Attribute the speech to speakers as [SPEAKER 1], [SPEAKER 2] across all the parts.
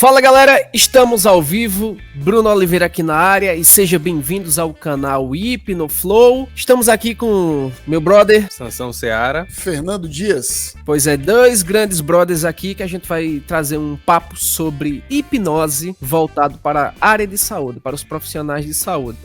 [SPEAKER 1] Fala galera, estamos ao vivo, Bruno Oliveira aqui na área e sejam bem-vindos ao canal Hipnoflow. Estamos aqui com meu brother
[SPEAKER 2] Sansão Seara,
[SPEAKER 3] Fernando Dias.
[SPEAKER 1] Pois é, dois grandes brothers aqui que a gente vai trazer um papo sobre hipnose voltado para a área de saúde, para os profissionais de saúde.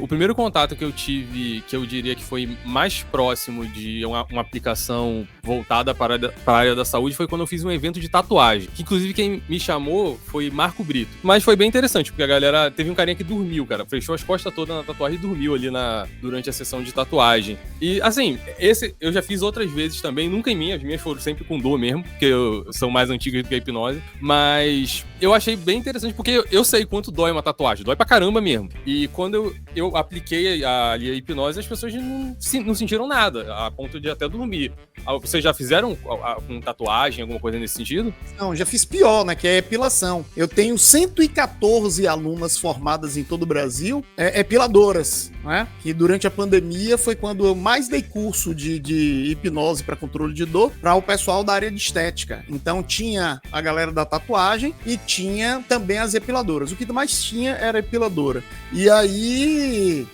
[SPEAKER 2] O primeiro contato que eu tive, que eu diria que foi mais próximo de uma aplicação voltada para a área da saúde, foi quando eu fiz um evento de tatuagem, que inclusive quem me chamou foi Marco Brito. Mas foi bem interessante, porque a galera teve um carinha que dormiu, cara. Fechou as costas todas na tatuagem e dormiu ali durante a sessão de tatuagem. E, assim, esse eu já fiz outras vezes também, nunca em mim, as minhas foram sempre com dor mesmo, porque são mais antigas do que a hipnose. Mas eu achei bem interessante, porque eu sei quanto dói uma tatuagem. Dói pra caramba mesmo. E quando eu apliquei a hipnose, as pessoas não sentiram nada, a ponto de até dormir. Vocês já fizeram com tatuagem, alguma coisa nesse sentido?
[SPEAKER 3] Não, já fiz pior, né? Que é epilação. Eu tenho 114 alunas formadas em todo o Brasil, epiladoras, né? Que durante a pandemia foi quando eu mais dei curso de hipnose para controle de dor para o pessoal da área de estética. Então tinha a galera da tatuagem e tinha também as epiladoras. O que mais tinha era epiladora. E aí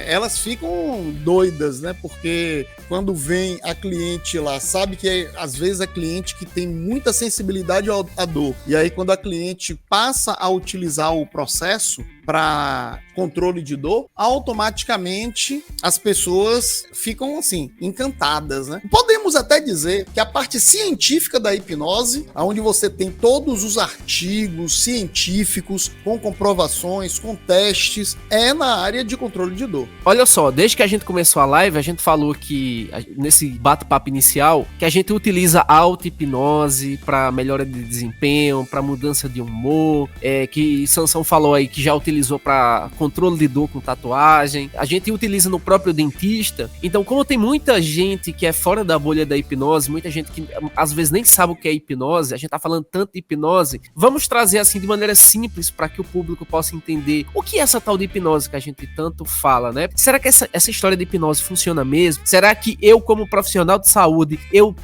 [SPEAKER 3] elas ficam doidas, né? Porque quando vem a cliente lá, sabe que às vezes a cliente que tem muita sensibilidade à dor. E aí quando a cliente passa a utilizar o processo para controle de dor, automaticamente as pessoas ficam assim, encantadas, né? Podemos até dizer que a parte científica da hipnose, onde você tem todos os artigos científicos com comprovações, com testes, é na área de controle de dor.
[SPEAKER 1] Olha só, desde que a gente começou a live, a gente falou que, nesse bate-papo inicial, que a gente utiliza auto-hipnose para melhora de desempenho, para mudança de humor, que Sansão falou aí que já utilizou para controle de dor com tatuagem, a gente utiliza no próprio dentista. Então, como tem muita gente que é fora da bolha da hipnose, muita gente que às vezes nem sabe o que é hipnose, a gente tá falando tanto de hipnose, vamos trazer assim de maneira simples para que o público possa entender o que é essa tal de hipnose que a gente tanto fala, né? Será que essa história de hipnose funciona mesmo? Será que eu, como profissional de saúde, eu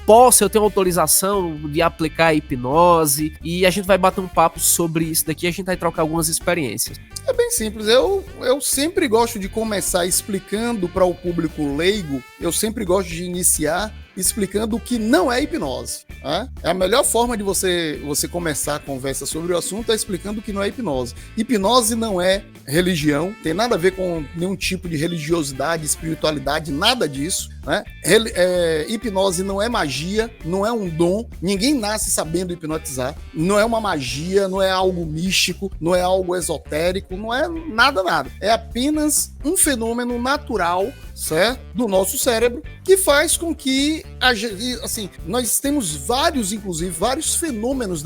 [SPEAKER 1] tenho autorização de aplicar a hipnose? E a gente vai bater um papo sobre isso daqui, a gente vai trocar algumas experiências.
[SPEAKER 3] É bem simples, eu sempre gosto de começar explicando para o público leigo, eu sempre gosto de iniciar explicando o que não é hipnose. Né? É a melhor forma de você começar a conversa sobre o assunto é explicando o que não é hipnose. Hipnose não é religião, tem nada a ver com nenhum tipo de religiosidade, espiritualidade, nada disso. Né? Hipnose não é magia, não é um dom, ninguém nasce sabendo hipnotizar, não é uma magia, não é algo místico, não é algo esotérico, não é nada. É apenas um fenômeno natural, certo? Do nosso cérebro, que faz com que assim, nós temos vários fenômenos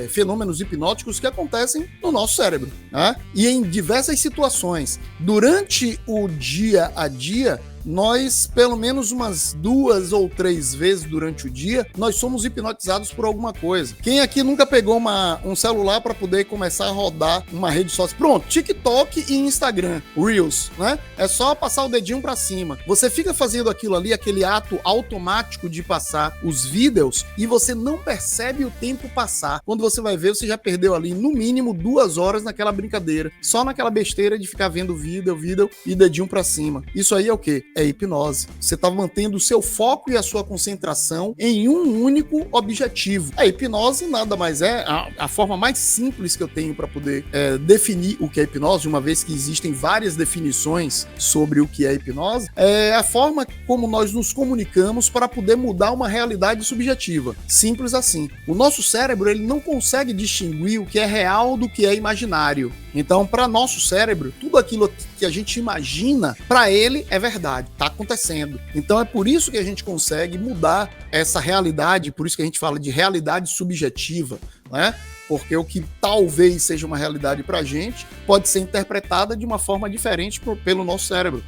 [SPEAKER 3] fenômenos hipnóticos que acontecem no nosso cérebro, né? E em diversas situações. Durante o dia a dia, nós, pelo menos umas 2 ou 3 vezes durante o dia, nós somos hipnotizados por alguma coisa. Quem aqui nunca pegou um celular para poder começar a rodar uma rede social? Pronto, TikTok e Instagram, Reels, né? É só passar o dedinho para cima. Você fica fazendo aquilo ali, aquele ato automático de passar os vídeos e você não percebe o tempo passar. Quando você vai ver, você já perdeu ali no mínimo 2 horas naquela brincadeira, só naquela besteira de ficar vendo vídeo e dedinho para cima. Isso aí é o quê? É hipnose. Você está mantendo o seu foco e a sua concentração em um único objetivo. A hipnose nada mais é a forma mais simples que eu tenho para poder definir o que é hipnose, uma vez que existem várias definições sobre o que é hipnose, é a forma como nós nos comunicamos para poder mudar uma realidade subjetiva. Simples assim. O nosso cérebro, ele não consegue distinguir o que é real do que é imaginário. Então, para nosso cérebro, tudo aquilo que a gente imagina, para ele é verdade, está acontecendo. Então, é por isso que a gente consegue mudar essa realidade, por isso que a gente fala de realidade subjetiva, né? Porque o que talvez seja uma realidade para a gente pode ser interpretada de uma forma diferente pelo nosso cérebro.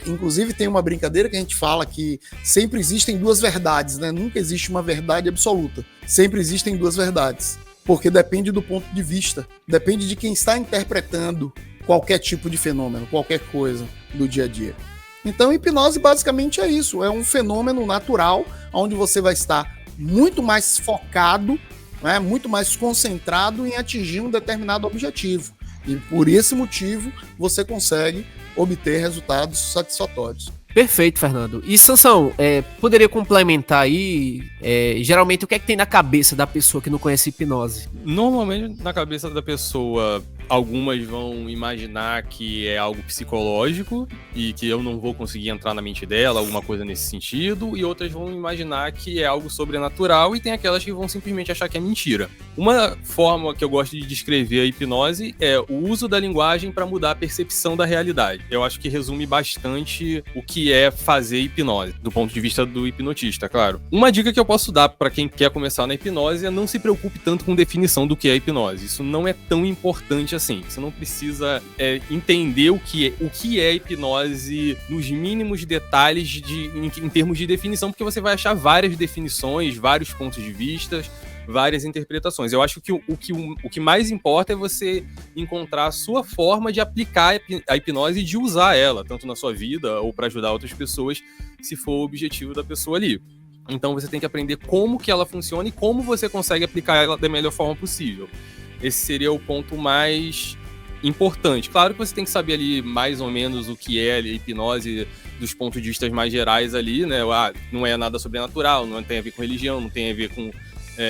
[SPEAKER 3] Inclusive, tem uma brincadeira que a gente fala que sempre existem 2 verdades, né? Nunca existe uma verdade absoluta. Sempre existem 2 verdades. Porque depende do ponto de vista, depende de quem está interpretando qualquer tipo de fenômeno, qualquer coisa do dia a dia. Então, hipnose basicamente é isso, é um fenômeno natural onde você vai estar muito mais focado né, muito mais concentrado em atingir um determinado objetivo. E por esse motivo, você consegue obter resultados satisfatórios.
[SPEAKER 1] Perfeito, Fernando. E Sansão, poderia complementar aí, geralmente o que é que tem na cabeça da pessoa que não conhece hipnose?
[SPEAKER 2] Normalmente, na cabeça da pessoa, algumas vão imaginar que é algo psicológico e que eu não vou conseguir entrar na mente dela, alguma coisa nesse sentido, e outras vão imaginar que é algo sobrenatural, e tem aquelas que vão simplesmente achar que é mentira. Uma forma que eu gosto de descrever a hipnose é o uso da linguagem para mudar a percepção da realidade. Eu acho que resume bastante o que é fazer hipnose, do ponto de vista do hipnotista, claro. Uma dica que eu posso dar para quem quer começar na hipnose é não se preocupe tanto com definição do que é hipnose. Isso não é tão importante assim. Você não precisa entender o que é hipnose nos mínimos detalhes em termos de definição, porque você vai achar várias definições, vários pontos de vista, várias interpretações. Eu acho que o que mais importa é você encontrar a sua forma de aplicar a hipnose e de usar ela, tanto na sua vida ou para ajudar outras pessoas, se for o objetivo da pessoa ali. Então você tem que aprender como que ela funciona e como você consegue aplicar ela da melhor forma possível. Esse seria o ponto mais importante. Claro que você tem que saber ali mais ou menos o que é a hipnose dos pontos de vista mais gerais ali, né? Não é nada sobrenatural, não tem a ver com religião, não tem a ver com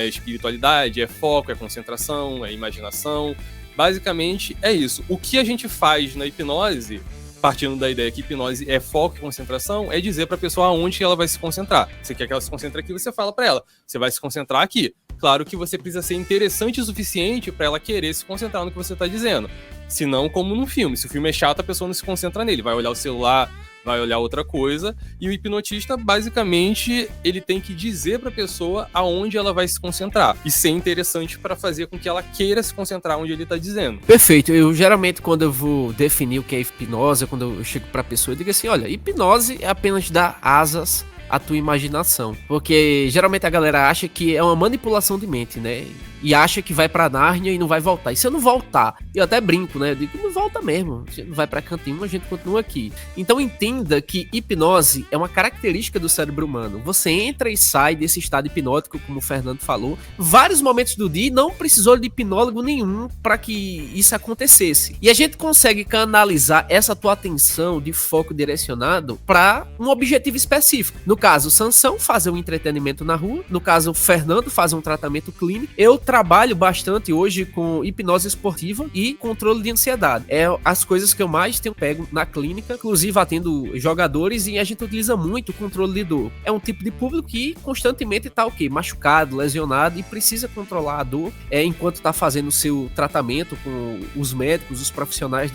[SPEAKER 2] espiritualidade, é foco, é concentração, é imaginação. Basicamente é isso. O que a gente faz na hipnose, partindo da ideia que hipnose é foco e concentração, é dizer para a pessoa aonde ela vai se concentrar. Você quer que ela se concentre aqui, você fala para ela, você vai se concentrar aqui. Claro que você precisa ser interessante o suficiente para ela querer se concentrar no que você está dizendo. Se não, como num filme. Se o filme é chato, a pessoa não se concentra nele. Vai olhar o celular, vai olhar outra coisa. E o hipnotista, basicamente, ele tem que dizer para a pessoa aonde ela vai se concentrar. E ser interessante para fazer com que ela queira se concentrar onde ele está dizendo.
[SPEAKER 1] Perfeito. Eu, geralmente, quando eu vou definir o que é hipnose, quando eu chego para a pessoa, eu digo assim, olha, hipnose é apenas dar asas à tua imaginação. Porque, geralmente, a galera acha que é uma manipulação de mente, né? E acha que vai pra Nárnia e não vai voltar. E se eu não voltar, eu até brinco, né? Eu digo, não volta mesmo. A gente não vai pra cantinho, a gente continua aqui. Então entenda que hipnose é uma característica do cérebro humano. Você entra e sai desse estado hipnótico, como o Fernando falou, vários momentos do dia, e não precisou de hipnólogo nenhum para que isso acontecesse. E a gente consegue canalizar essa tua atenção de foco direcionado para um objetivo específico. No caso, Sansão fazer um entretenimento na rua. No caso, o Fernando fazer um tratamento clínico. Eu trabalho bastante hoje com hipnose esportiva e controle de ansiedade. É as coisas que eu mais tenho pego na clínica, inclusive atendo jogadores, e a gente utiliza muito o controle de dor. É um tipo de público que constantemente tá machucado, lesionado e precisa controlar a dor enquanto tá fazendo o seu tratamento com os médicos, os profissionais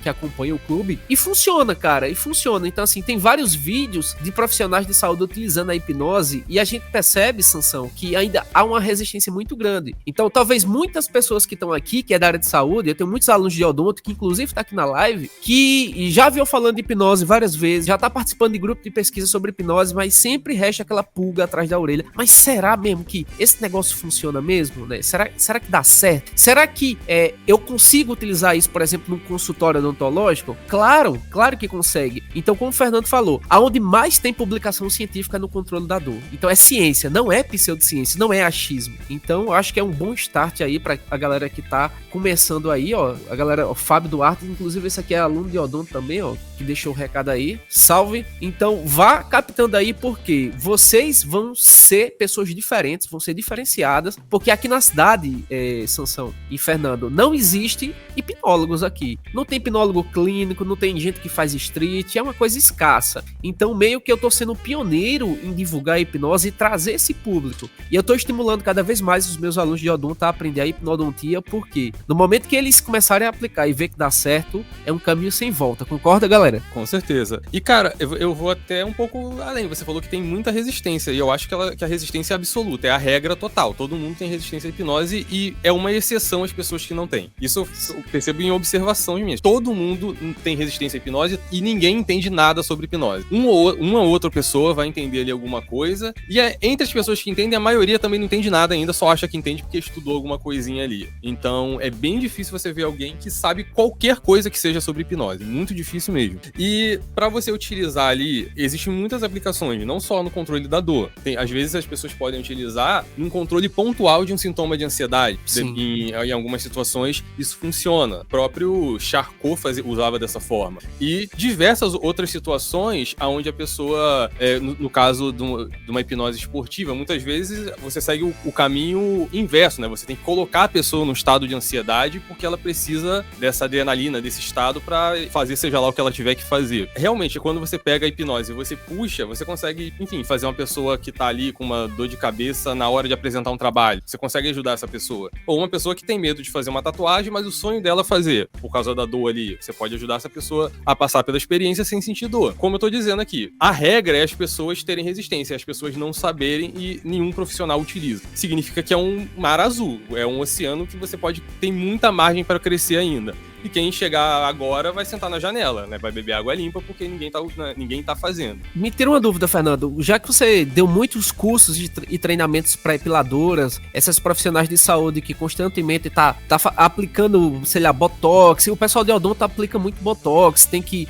[SPEAKER 1] que acompanham o clube. E funciona, cara, e funciona. Então, assim, tem vários vídeos de profissionais de saúde utilizando a hipnose e a gente percebe, Sansão, que ainda há uma resistência muito grande. Então, talvez muitas pessoas que estão aqui, que é da área de saúde, eu tenho muitos alunos de odonto, que inclusive tá aqui na live, que já viu falando de hipnose várias vezes, já tá participando de grupo de pesquisa sobre hipnose, mas sempre resta aquela pulga atrás da orelha. Mas será mesmo que esse negócio funciona mesmo, né? Será que dá certo? Será que eu consigo utilizar isso, por exemplo, num consultório odontológico? Claro que consegue. Então, como o Fernando falou, aonde mais tem publicação científica é no controle da dor. Então, é ciência, não é pseudociência, não é achismo. Então, eu acho que é um bom start aí pra a galera que tá começando aí, ó. A galera, o Fábio Duarte, inclusive esse aqui é aluno de odonto também, ó, que deixou o recado aí. Salve! Então, vá captando aí, porque vocês vão ser pessoas diferentes, vão ser diferenciadas, porque aqui na cidade, Sansão e Fernando, não existe hipnólogos aqui. Não tem hipnólogo clínico, não tem gente que faz street, é uma coisa escassa. Então, meio que eu tô sendo pioneiro em divulgar a hipnose e trazer esse público. E eu tô estimulando cada vez mais os meus alunos de odonto a aprender a hipnodontia, porque no momento que eles começarem a aplicar e ver que dá certo, é um caminho sem volta. Concorda, galera?
[SPEAKER 2] Com certeza. E, cara, eu vou até um pouco além. Você falou que tem muita resistência, e eu acho que a resistência é absoluta, é a regra total. Todo mundo tem resistência à hipnose e é uma exceção as pessoas que não têm. Isso eu percebo em observação minha. Todo mundo tem resistência à hipnose e ninguém entende nada sobre hipnose. Uma outra pessoa vai entender ali alguma coisa, e entre as pessoas que entendem, a maioria também não entende nada ainda, só acha que entende repente porque estudou alguma coisinha ali. Então, é bem difícil você ver alguém que sabe qualquer coisa que seja sobre hipnose. Muito difícil mesmo. E para você utilizar ali, existem muitas aplicações, não só no controle da dor. Às vezes as pessoas podem utilizar num controle pontual de um sintoma de ansiedade. Em algumas situações, isso funciona. O próprio Charcot usava dessa forma. E diversas outras situações onde a pessoa, no caso de uma hipnose esportiva, muitas vezes você segue o caminho inverso, né? Você tem que colocar a pessoa num estado de ansiedade porque ela precisa dessa adrenalina, desse estado para fazer seja lá o que ela tiver que fazer. Realmente, quando você pega a hipnose e você puxa, você consegue, enfim, fazer uma pessoa que tá ali com uma dor de cabeça na hora de apresentar um trabalho. Você consegue ajudar essa pessoa. Ou uma pessoa que tem medo de fazer uma tatuagem, mas o sonho dela é fazer, por causa da dor ali. Você pode ajudar essa pessoa a passar pela experiência sem sentir dor. Como eu tô dizendo aqui, a regra é as pessoas terem resistência, as pessoas não saberem e nenhum profissional utiliza. Significa que é um mar azul, é um oceano que você tem muita margem para crescer ainda. E quem chegar agora vai sentar na janela, né? Vai beber água limpa porque ninguém tá fazendo.
[SPEAKER 1] Me tira uma dúvida, Fernando. Já que você deu muitos cursos e treinamentos para epiladoras, essas profissionais de saúde que constantemente tá aplicando, sei lá, botox, e o pessoal de odonto aplica muito botox, tem que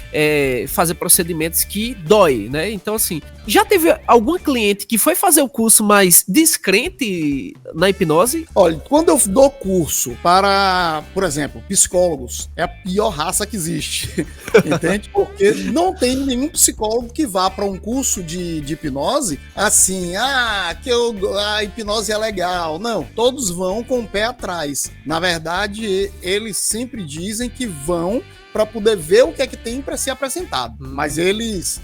[SPEAKER 1] fazer procedimentos que dói, né? Então, assim, já teve algum cliente que foi fazer o curso mais descrente na hipnose?
[SPEAKER 3] Olha, quando eu dou curso para, por exemplo, psicólogos, é a pior raça que existe, entende? Porque não tem nenhum psicólogo que vá para um curso de hipnose assim, a hipnose é legal. Não, todos vão com o pé atrás. Na verdade, eles sempre dizem que vão para poder ver o que é que tem para ser apresentado. Mas eles...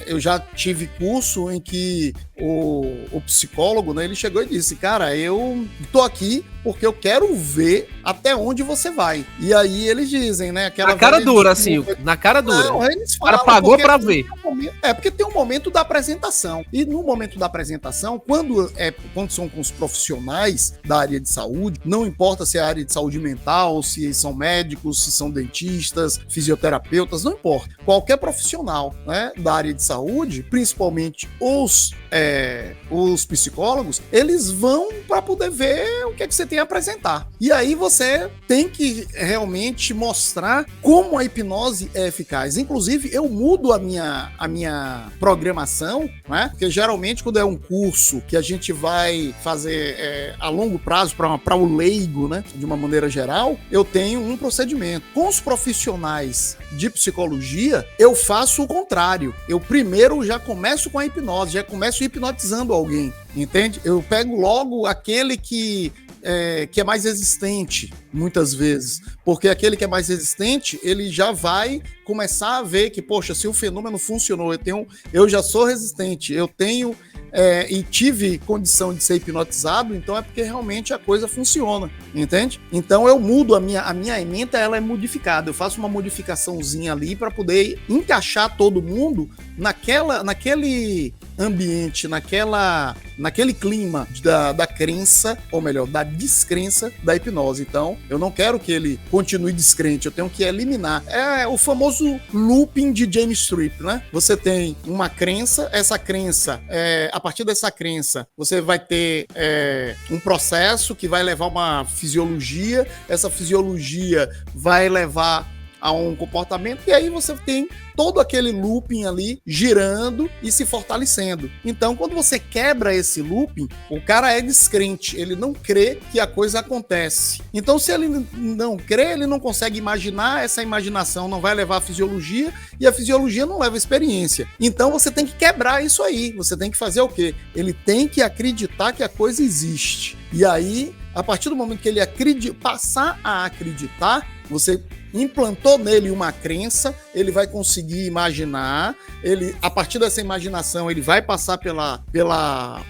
[SPEAKER 3] eu já tive curso em que o psicólogo, né, ele chegou e disse, cara, eu tô aqui porque eu quero ver até onde você vai. E aí eles dizem, né?
[SPEAKER 1] Na cara dura, assim, na cara dura. Não,
[SPEAKER 3] eles falam, o cara
[SPEAKER 1] pagou pra ver.
[SPEAKER 3] Porque tem um momento da apresentação. E no momento da apresentação, quando são com os profissionais da área de saúde, não importa se é a área de saúde mental, se são médicos, se são dentistas, fisioterapeutas, não importa. Qualquer profissional, né, da área de saúde, principalmente os psicólogos, eles vão para poder ver o que é que você tem a apresentar. E aí você tem que realmente mostrar como a hipnose é eficaz. Inclusive, eu mudo a minha programação, né? Porque geralmente quando é um curso que a gente vai fazer a longo prazo para o leigo, né? De uma maneira geral, eu tenho um procedimento. Com os profissionais de psicologia, eu faço o contrário. Eu primeiro já começo com a hipnose, já começo hipnotizando alguém, entende? Eu pego logo aquele que é mais resistente, muitas vezes, porque aquele que é mais resistente, ele já vai começar a ver que, poxa, se o fenômeno funcionou, eu já sou resistente, eu tenho e tive condição de ser hipnotizado, então é porque realmente a coisa funciona, entende? Então eu mudo a minha ementa, ela é modificada, eu faço uma modificaçãozinha ali para poder encaixar todo mundo naquele ambiente, naquele clima da crença, ou melhor, da descrença da hipnose. Então, eu não quero que ele continue descrente, eu tenho que eliminar. É o famoso looping de James Strip, né? Você tem uma crença, essa crença, a partir dessa crença, você vai ter um processo que vai levar a uma fisiologia, essa fisiologia vai levar a um comportamento, e aí você tem todo aquele looping ali girando e se fortalecendo. Então, quando você quebra esse looping, o cara é descrente, ele não crê que a coisa acontece. Então, se ele não crê, ele não consegue imaginar, essa imaginação não vai levar à fisiologia, e a fisiologia não leva à experiência. Então, você tem que quebrar isso aí. Você tem que fazer o quê? Ele tem que acreditar que a coisa existe. E aí, a partir do momento que ele passar a acreditar, você implantou nele uma crença, ele vai conseguir imaginar, a partir dessa imaginação ele vai passar pela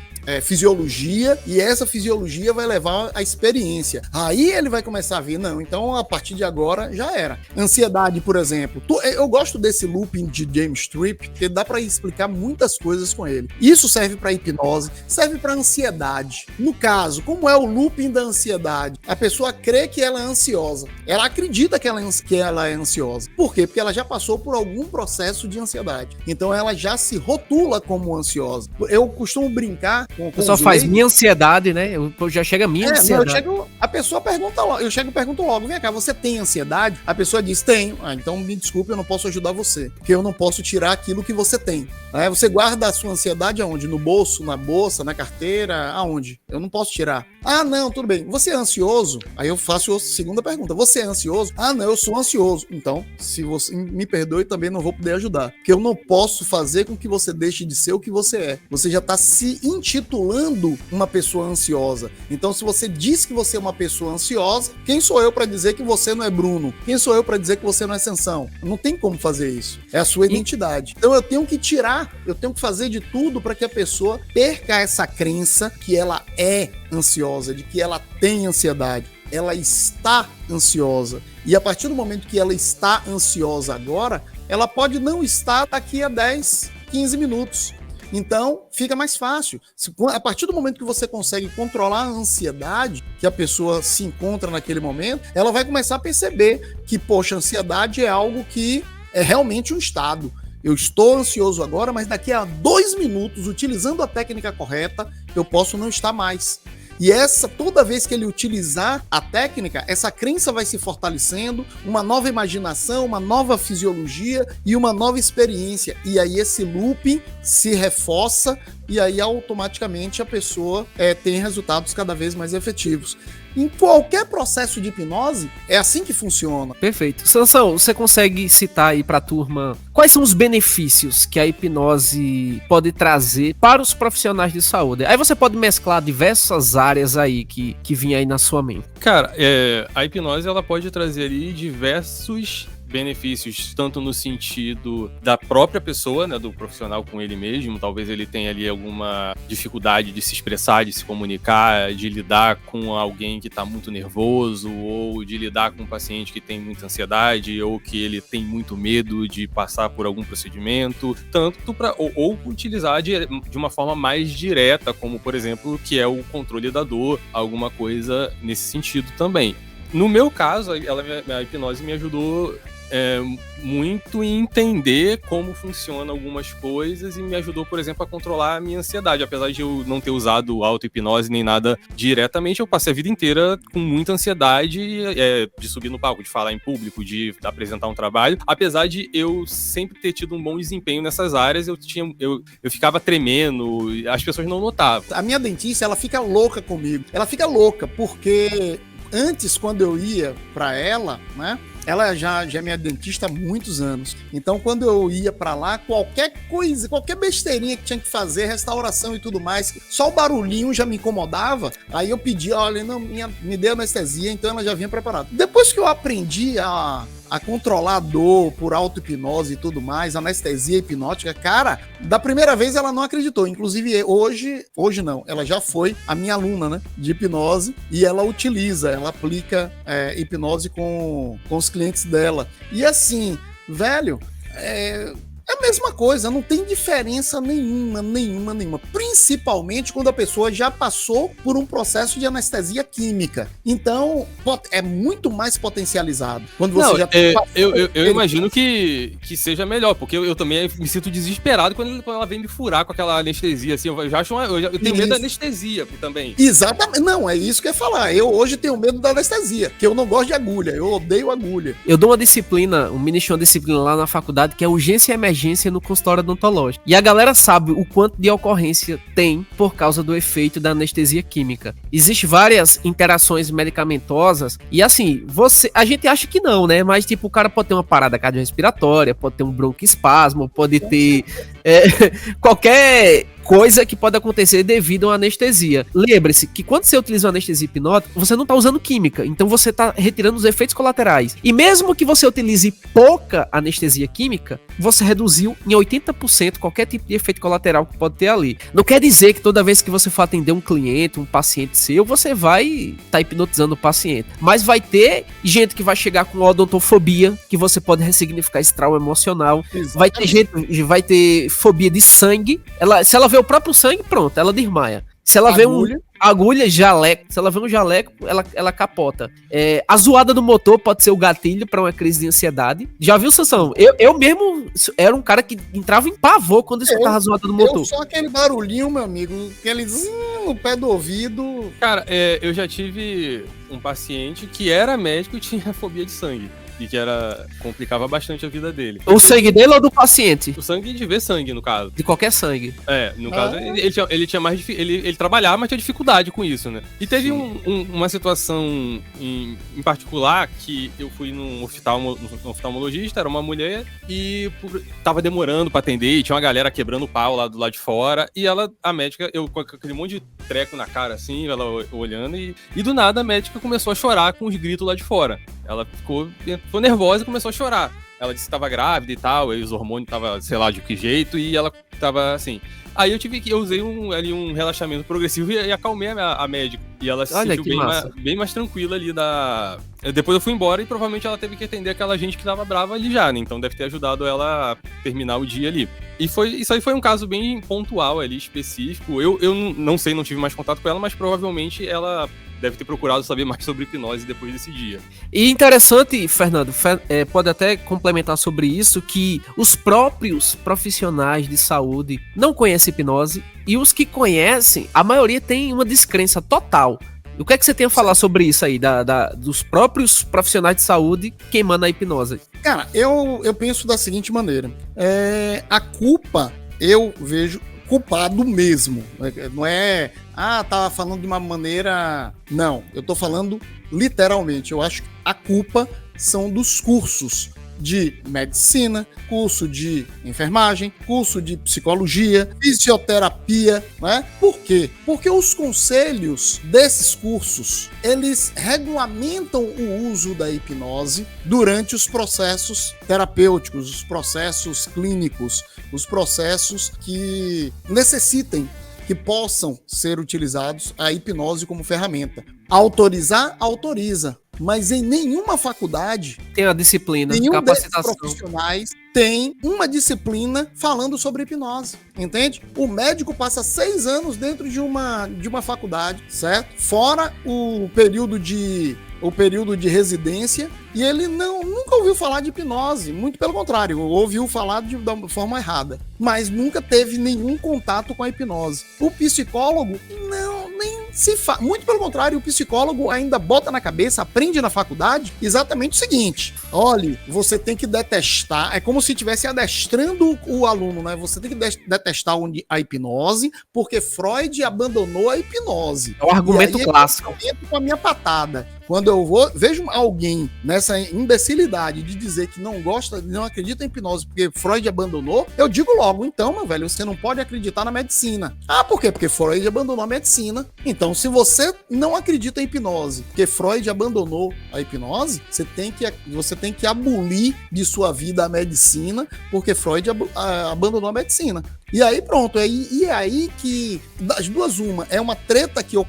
[SPEAKER 3] fisiologia, e essa fisiologia vai levar à experiência. Aí ele vai começar a ver, não, então a partir de agora já era. Ansiedade, por exemplo. Eu gosto desse looping de James Strip, porque dá para explicar muitas coisas com ele. Isso serve para hipnose, serve para ansiedade. No caso, como é o looping da ansiedade? A pessoa crê que ela é ansiosa. Ela acredita que ela é ansiosa. Por quê? Porque ela já passou por algum processo de ansiedade. Então ela já se rotula como ansiosa. Eu costumo brincar com
[SPEAKER 1] o pessoal faz minha ansiedade, né? Eu já chega a minha ansiedade.
[SPEAKER 3] A pessoa pergunta logo, eu chego e pergunto logo, vem cá, você tem ansiedade? A pessoa diz, tenho. Então me desculpe, eu não posso ajudar você, porque eu não posso tirar aquilo que você tem. Você guarda a sua ansiedade aonde? No bolso, na bolsa, na carteira, aonde? Eu não posso tirar. Ah, não, tudo bem. Você é ansioso? Aí eu faço a segunda pergunta. Você é ansioso? Ah, não, eu sou ansioso. Então, se você me perdoe, também não vou poder ajudar, porque eu não posso fazer com que você deixe de ser o que você é. Você já está se intitulando uma pessoa ansiosa. Então, se você diz que você é uma pessoa ansiosa, quem sou eu para dizer que você não é Bruno? Quem sou eu para dizer que você não é Sansão? Não tem como fazer isso. É a sua identidade. Então, eu tenho que tirar, eu tenho que fazer de tudo para que a pessoa perca essa crença que ela é ansiosa, de que ela tem ansiedade. Ela está ansiosa. E a partir do momento que ela está ansiosa agora, ela pode não estar daqui a 10, 15 minutos. Então, fica mais fácil. A partir do momento que você consegue controlar a ansiedade que a pessoa se encontra naquele momento, ela vai começar a perceber que, poxa, a ansiedade é algo que é realmente um estado. Eu estou ansioso agora, mas daqui a 2 minutos, utilizando a técnica correta, eu posso não estar mais. E toda vez que ele utilizar a técnica, essa crença vai se fortalecendo, uma nova imaginação, uma nova fisiologia e uma nova experiência. E aí esse looping se reforça e aí automaticamente a pessoa tem resultados cada vez mais efetivos. Em qualquer processo de hipnose, é assim que funciona.
[SPEAKER 1] Perfeito. Sansão, você consegue citar aí pra turma quais são os benefícios que a hipnose pode trazer para os profissionais de saúde? Aí você pode mesclar diversas áreas aí que vinha aí na sua mente.
[SPEAKER 2] Cara, a hipnose ela pode trazer ali diversos benefícios, tanto no sentido da própria pessoa, né, do profissional com ele mesmo. Talvez ele tenha ali alguma dificuldade de se expressar, de se comunicar, de lidar com alguém que está muito nervoso, ou de lidar com um paciente que tem muita ansiedade, ou que ele tem muito medo de passar por algum procedimento, tanto para ou utilizar de uma forma mais direta, como por exemplo, que é o controle da dor, alguma coisa nesse sentido também. No meu caso, a hipnose me ajudou muito em entender como funcionam algumas coisas e me ajudou, por exemplo, a controlar a minha ansiedade. Apesar de eu não ter usado auto-hipnose nem nada diretamente, eu passei a vida inteira com muita ansiedade de subir no palco, de falar em público, de apresentar um trabalho. Apesar de eu sempre ter tido um bom desempenho nessas áreas, eu ficava tremendo, as pessoas não notavam.
[SPEAKER 3] A minha dentista, ela fica louca comigo. Ela fica louca porque antes, quando eu ia pra ela, né? Ela já é minha dentista há muitos anos. Então, quando eu ia pra lá, qualquer coisa, qualquer besteirinha que tinha que fazer, restauração e tudo mais, só o barulhinho já me incomodava. Aí eu pedia, olha, não, me dê anestesia, então ela já vinha preparada. Depois que eu aprendi a controlar a dor por auto-hipnose e tudo mais, anestesia hipnótica, cara, da primeira vez ela não acreditou. Inclusive, hoje não, ela já foi a minha aluna, né, de hipnose, e ela aplica hipnose com os clientes dela. E assim, velho, é a mesma coisa, não tem diferença nenhuma. Principalmente quando a pessoa já passou por um processo de anestesia química. Então, é muito mais potencializado. Quando você
[SPEAKER 2] eu imagino que seja melhor, porque eu também me sinto desesperado quando ela vem me furar com aquela anestesia. Assim, eu já acho eu tenho medo da anestesia também.
[SPEAKER 3] Exatamente. Não, é isso que eu ia falar. Eu hoje tenho medo da anestesia, que eu não gosto de agulha, eu odeio agulha.
[SPEAKER 1] Eu dou uma disciplina, um mini-show de disciplina lá na faculdade, que é urgência e emergência no consultório odontológico. E a galera sabe o quanto de ocorrência tem por causa do efeito da anestesia química. Existem várias interações medicamentosas e assim, a gente acha que não, né? Mas tipo, o cara pode ter uma parada cardiorrespiratória, pode ter um broncoespasmo, pode ter qualquer coisa que pode acontecer devido a uma anestesia. Lembre-se que quando você utiliza uma anestesia hipnótica, você não está usando química, então você está retirando os efeitos colaterais. E mesmo que você utilize pouca anestesia química, você reduziu em 80% qualquer tipo de efeito colateral que pode ter ali. Não quer dizer que toda vez que você for atender um cliente, um paciente seu, você vai estar hipnotizando o paciente. Mas vai ter gente que vai chegar com odontofobia, que você pode ressignificar esse trauma emocional. Exatamente. Vai ter gente, vai ter fobia de sangue. Se ela vê o próprio sangue, pronto, ela desmaia. Se ela vê agulha, jaleco. Se ela vê um jaleco, ela capota. A zoada do motor pode ser o gatilho pra uma crise de ansiedade. Já viu, Sansão? Eu mesmo era um cara que entrava em pavor quando escutava a zoada do motor.
[SPEAKER 3] Só aquele barulhinho, meu amigo, aquele no pé do ouvido.
[SPEAKER 2] Cara, eu já tive um paciente que era médico e tinha fobia de sangue. E que complicava bastante a vida dele.
[SPEAKER 1] O sangue dele ou do paciente?
[SPEAKER 2] O sangue de ver sangue, no caso.
[SPEAKER 1] De qualquer sangue.
[SPEAKER 2] No caso, ele tinha mais ele trabalhava, mas tinha dificuldade com isso, né? E teve uma situação em particular que eu fui num oftalmologista, era uma mulher, e tava demorando pra atender, e tinha uma galera quebrando o pau lá do lado de fora, e a médica, eu com aquele monte de treco na cara, assim, ela olhando, e do nada a médica começou a chorar com os gritos lá de fora. Ela ficou nervosa e começou a chorar. Ela disse que estava grávida e tal, e os hormônios estavam, sei lá, de que jeito, e ela tava assim. Aí eu usei um relaxamento progressivo e acalmei a médica. E ela se sentiu bem mais tranquila ali Depois eu fui embora e provavelmente ela teve que atender aquela gente que tava brava ali já, né? Então deve ter ajudado ela a terminar o dia ali. E isso aí foi um caso bem pontual ali, específico. Eu não sei, não tive mais contato com ela, mas provavelmente ela deve ter procurado saber mais sobre hipnose depois desse dia.
[SPEAKER 1] E interessante, Fernando, pode até complementar sobre isso, que os próprios profissionais de saúde não conhecem hipnose, e os que conhecem, a maioria tem uma descrença total. E o que é que você tem a falar sobre isso aí, dos próprios profissionais de saúde queimando a hipnose?
[SPEAKER 3] Cara, eu penso da seguinte maneira, a culpa, eu vejo culpado mesmo, não é, tava falando de uma maneira, não, eu tô falando literalmente, eu acho que a culpa são dos cursos de medicina, curso de enfermagem, curso de psicologia, fisioterapia, né? Por quê? Porque os conselhos desses cursos, eles regulamentam o uso da hipnose durante os processos terapêuticos, os processos clínicos, os processos que necessitem, que possam ser utilizados a hipnose como ferramenta. Autorizar, autoriza. Mas em nenhuma faculdade
[SPEAKER 1] tem a disciplina,
[SPEAKER 3] nenhum
[SPEAKER 1] capacitação.
[SPEAKER 3] Desses profissionais tem uma disciplina falando sobre hipnose, entende? O médico passa 6 anos dentro de uma faculdade, certo? Fora o período de residência, e ele nunca ouviu falar de hipnose, muito pelo contrário, ouviu falar da forma errada, mas nunca teve nenhum contato com a hipnose. O psicólogo, nem se faz, muito pelo contrário, o psicólogo ainda bota na cabeça, aprende na faculdade, exatamente o seguinte: olha, você tem que detestar, é como se estivesse adestrando o aluno, né? Você tem que detestar a hipnose, porque Freud abandonou a hipnose.
[SPEAKER 1] É um argumento clássico.
[SPEAKER 3] Eu com a minha patada. Quando eu vejo alguém nessa imbecilidade de dizer que não acredita em hipnose porque Freud abandonou, eu digo logo, então, meu velho, você não pode acreditar na medicina. Por quê? Porque Freud abandonou a medicina. Então, se você não acredita em hipnose porque Freud abandonou a hipnose, você tem que abolir de sua vida a medicina porque Freud abandonou a medicina. E aí pronto, e aí que das duas uma, é uma treta que eu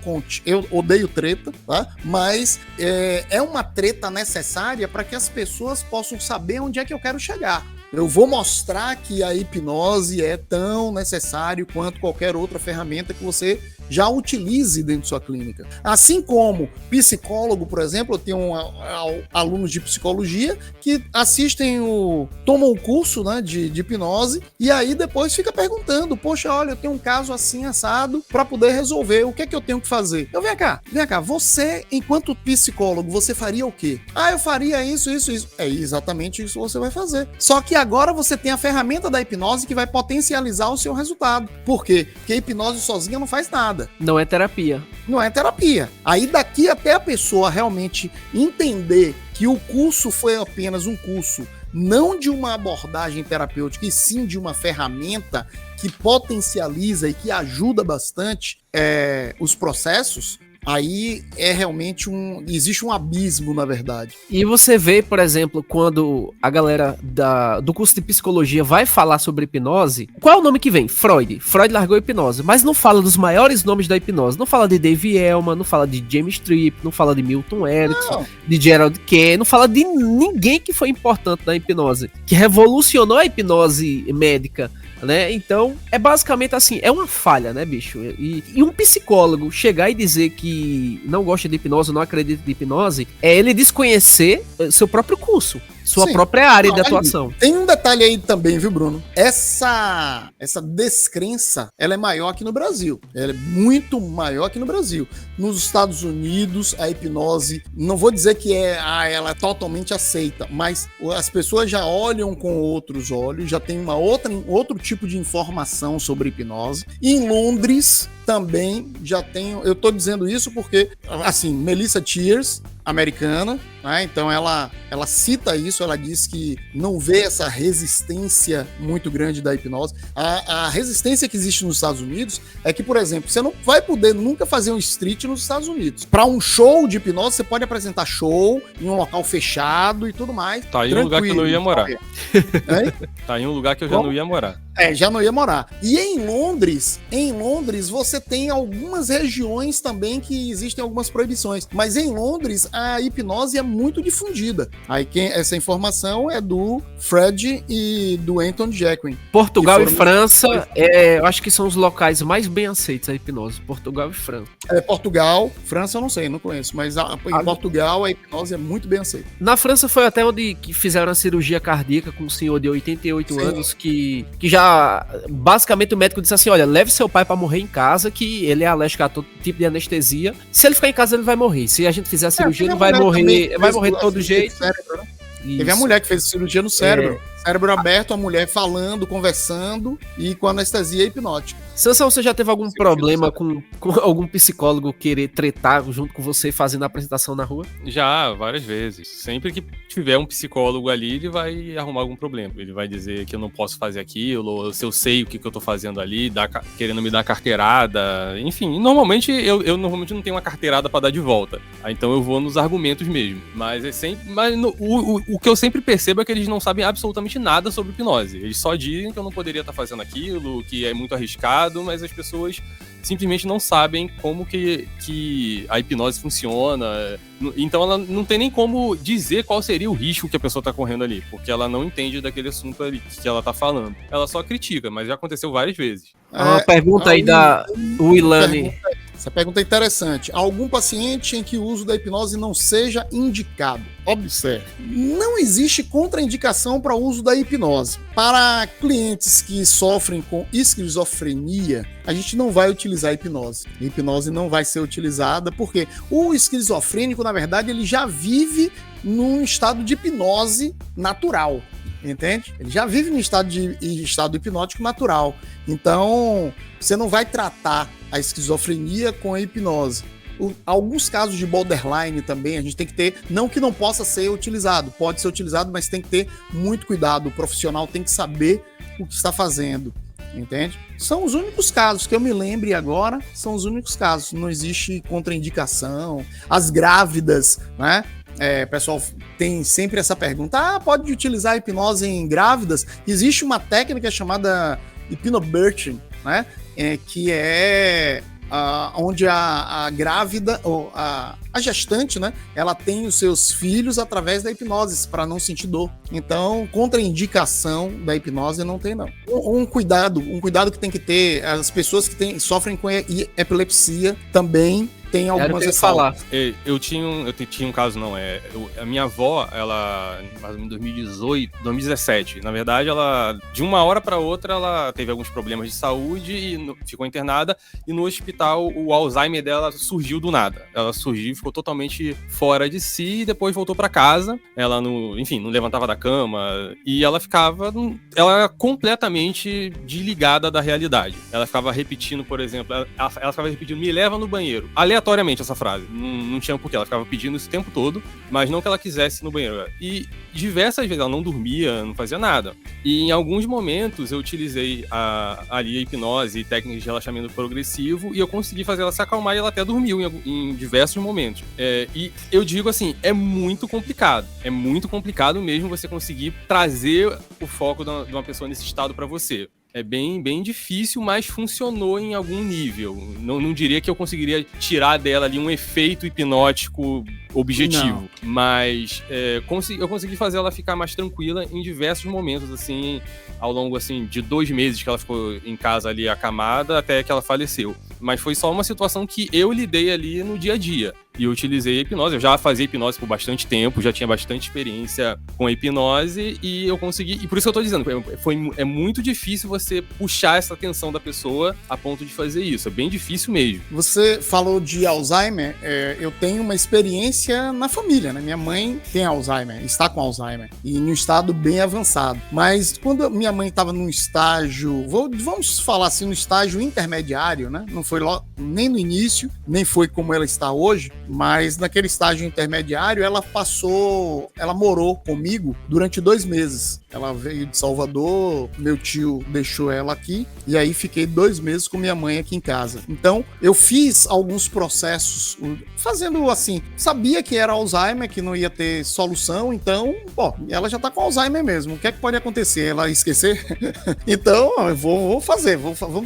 [SPEAKER 3] odeio treta, tá? Mas é uma treta necessária para que as pessoas possam saber onde é que eu quero chegar. Eu vou mostrar que a hipnose é tão necessário quanto qualquer outra ferramenta que você já utilize dentro de sua clínica. Assim como psicólogo, por exemplo, eu tenho alunos de psicologia que tomam o curso, né, de hipnose, e aí depois fica perguntando, poxa, olha, eu tenho um caso assim assado para poder resolver, o que é que eu tenho que fazer? Vem cá, você, enquanto psicólogo, você faria o quê? Eu faria isso. É exatamente isso que você vai fazer. Só que agora você tem a ferramenta da hipnose que vai potencializar o seu resultado. Por quê? Porque a hipnose sozinha não faz nada.
[SPEAKER 1] Não é terapia.
[SPEAKER 3] Não é terapia. Aí daqui até a pessoa realmente entender que o curso foi apenas um curso, não de uma abordagem terapêutica, e sim de uma ferramenta que potencializa e que ajuda bastante os processos, aí é realmente existe um abismo, na verdade.
[SPEAKER 1] E você vê, por exemplo, quando a galera do curso de psicologia vai falar sobre hipnose, qual é o nome que vem? Freud. Freud largou a hipnose, mas não fala dos maiores nomes da hipnose. Não fala de Dave Elman, não fala de James Tripp, não fala de Milton Erickson, de Gerald Kane, não fala de ninguém que foi importante na hipnose, que revolucionou a hipnose médica, né? Então, é basicamente assim, é uma falha, né, bicho? E um psicólogo chegar e dizer que não gosta de hipnose, não acredita em hipnose, é ele desconhecer seu próprio curso, sua própria área de atuação.
[SPEAKER 3] Tem um detalhe aí também, viu, Bruno? Essa descrença, ela é maior aqui no Brasil. Ela é muito maior aqui no Brasil. Nos Estados Unidos, a hipnose, não vou dizer que ela é totalmente aceita, mas as pessoas já olham com outros olhos, já tem outro tipo de informação sobre hipnose. E em Londres também já tem, eu tô dizendo isso porque, assim, Melissa Tiers, americana, né? Então ela cita isso, ela diz que não vê essa resistência muito grande da hipnose. A resistência que existe nos Estados Unidos é que, por exemplo, você não vai poder nunca fazer um street nos Estados Unidos. Para um show de hipnose, você pode apresentar show em um local fechado e tudo mais.
[SPEAKER 2] Tá aí um lugar que eu não ia morar. Tá aí um lugar que eu já não ia morar.
[SPEAKER 3] Já não ia morar. E em Londres você tem algumas regiões também que existem algumas proibições. Mas em Londres, a hipnose é muito difundida. Aí essa informação é do Fred e do Anton Jacquin.
[SPEAKER 1] Portugal e França, eu acho que são os locais mais bem aceitos a hipnose. Portugal e França.
[SPEAKER 3] Portugal, França eu não sei, não conheço. Mas em Portugal a hipnose é muito bem aceita.
[SPEAKER 1] Na França foi até onde fizeram a cirurgia cardíaca com um senhor de 88 anos que já basicamente o médico disse assim, olha, leve seu pai pra morrer em casa, que ele é alérgico a todo tipo de anestesia. Se ele ficar em casa, ele vai morrer. Se a gente fizer a cirurgia, ele vai morrer de todo jeito.
[SPEAKER 3] Cérebro, né? Teve a mulher que fez cirurgia no cérebro. Cérebro aberto, a mulher falando, conversando e com anestesia hipnótica.
[SPEAKER 1] Sansão, você já teve algum problema com algum psicólogo querer tretar junto com você fazendo a apresentação na rua?
[SPEAKER 2] Já, várias vezes. Sempre que tiver um psicólogo ali, ele vai arrumar algum problema. Ele vai dizer que eu não posso fazer aquilo, ou se eu sei o que eu tô fazendo ali, querendo me dar carteirada. Enfim, normalmente eu normalmente não tenho uma carteirada pra dar de volta. Então eu vou nos argumentos mesmo. Mas o que eu sempre percebo é que eles não sabem absolutamente nada sobre hipnose. Eles só dizem que eu não poderia estar fazendo aquilo, que é muito arriscado, mas as pessoas simplesmente não sabem como que a hipnose funciona. Então ela não tem nem como dizer qual seria o risco que a pessoa está correndo ali, porque ela não entende daquele assunto ali que ela está falando. Ela só critica, mas já aconteceu várias vezes.
[SPEAKER 1] Uma pergunta aí da Wilane.
[SPEAKER 3] Essa pergunta é interessante. Algum paciente em que o uso da hipnose não seja indicado? Observe. Não existe contraindicação para o uso da hipnose. Para clientes que sofrem com esquizofrenia, a gente não vai utilizar a hipnose. A hipnose não vai ser utilizada porque o esquizofrênico, na verdade, ele já vive num estado de hipnose natural. Entende? Ele já vive no estado hipnótico natural. Então, você não vai tratar a esquizofrenia com a hipnose. Alguns casos de borderline também, a gente tem que ter, não que não possa ser utilizado, pode ser utilizado, mas tem que ter muito cuidado. O profissional tem que saber o que está fazendo. Entende? São os únicos casos que eu me lembre agora, são os únicos casos. Não existe contraindicação. As grávidas, né? O pessoal tem sempre essa pergunta, pode utilizar a hipnose em grávidas? Existe uma técnica chamada hypnobirthing, né? Que é onde a grávida, ou a gestante, né? Ela tem os seus filhos através da hipnose, para não sentir dor. Então, contraindicação da hipnose não tem, não. Um cuidado que tem que ter, as pessoas que sofrem com epilepsia também tem algumas ressalvas.
[SPEAKER 2] Eu tinha um caso, não, a minha avó, ela, em 2017, na verdade, ela, de uma hora para outra, ela teve alguns problemas de saúde e ficou internada, e no hospital o Alzheimer dela surgiu do nada. Ela surgiu, ficou totalmente fora de si, e depois voltou para casa, ela não levantava da cama, e ela era completamente desligada da realidade. Ela ficava repetindo, por exemplo, ela ficava repetindo, me leva no banheiro, aleatoriamente, aleatoriamente essa frase. Não tinha porquê. Ela ficava pedindo isso o tempo todo, mas não que ela quisesse ir no banheiro. E diversas vezes ela não dormia, não fazia nada. E em alguns momentos eu utilizei ali a hipnose e técnicas de relaxamento progressivo e eu consegui fazer ela se acalmar e ela até dormiu em diversos momentos. E eu digo assim, é muito complicado. É muito complicado mesmo você conseguir trazer o foco de uma pessoa nesse estado pra você. É bem, bem difícil, mas funcionou em algum nível. Não diria que eu conseguiria tirar dela ali um efeito hipnótico objetivo. Não. Mas eu consegui fazer ela ficar mais tranquila em diversos momentos, assim, ao longo assim, de 2 meses que ela ficou em casa ali acamada até que ela faleceu. Mas foi só uma situação que eu lidei ali no dia a dia. E eu utilizei a hipnose. Eu já fazia hipnose por bastante tempo, já tinha bastante experiência com a hipnose e eu consegui... E por isso que eu tô dizendo, é muito difícil você puxar essa atenção da pessoa a ponto de fazer isso. É bem difícil mesmo.
[SPEAKER 3] Você falou de Alzheimer. Eu tenho uma experiência na família, né? Minha mãe tem Alzheimer, está com Alzheimer, e em um estado bem avançado. Mas quando minha mãe estava num estágio... Vamos falar assim, no estágio intermediário, né? Não foi nem no início, nem foi como ela está hoje, mas naquele estágio intermediário ela morou comigo durante 2 meses. Ela veio de Salvador, meu tio deixou ela aqui, e aí fiquei 2 meses com minha mãe aqui em casa. Então, eu fiz alguns processos, fazendo assim, sabia que era Alzheimer, que não ia ter solução, então, ela já tá com Alzheimer mesmo, o que é que pode acontecer? Ela esquecer? Então, eu vamos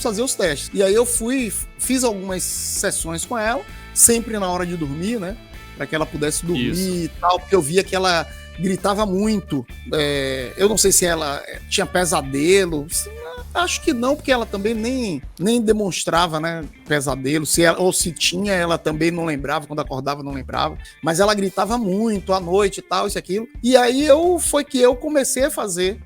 [SPEAKER 3] fazer os testes. E aí eu fiz algumas sessões com ela, sempre na hora de dormir, né? Para que ela pudesse dormir e tal, porque eu via que ela gritava muito. Eu não sei se ela tinha pesadelo. Acho que não, porque ela também nem demonstrava, né, pesadelo. Ou se tinha, ela também não lembrava. Quando acordava, não lembrava. Mas ela gritava muito à noite e tal, isso e aquilo. E aí foi que eu comecei a fazer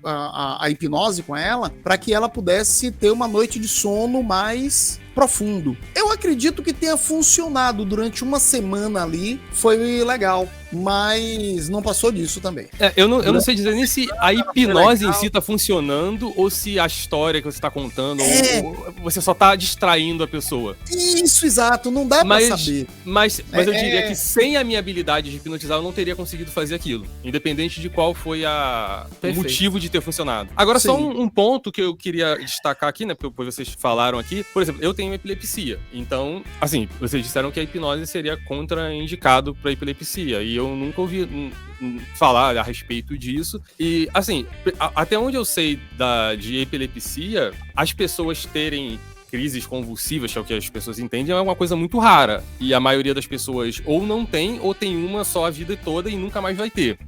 [SPEAKER 3] a hipnose com ela para que ela pudesse ter uma noite de sono mais profundo. Eu acredito que tenha funcionado durante uma semana ali, foi legal, mas não passou disso também.
[SPEAKER 2] Eu não sei dizer nem se a hipnose em si tá funcionando ou se a história que você tá contando ou você só tá distraindo a pessoa.
[SPEAKER 3] Isso, exato, não dá pra saber.
[SPEAKER 2] Mas eu diria que sem a minha habilidade de hipnotizar eu não teria conseguido fazer aquilo, independente de qual foi o motivo de ter funcionado. Agora, só um ponto que eu queria destacar aqui, né, porque vocês falaram aqui, por exemplo, eu tenho epilepsia. Então, assim, vocês disseram que a hipnose seria contraindicado para epilepsia. E eu nunca ouvi falar a respeito disso. E, assim, até onde eu sei de epilepsia, as pessoas terem crises convulsivas, que é o que as pessoas entendem, é uma coisa muito rara. E a maioria das pessoas ou não tem, ou tem uma só a vida toda e nunca mais vai ter.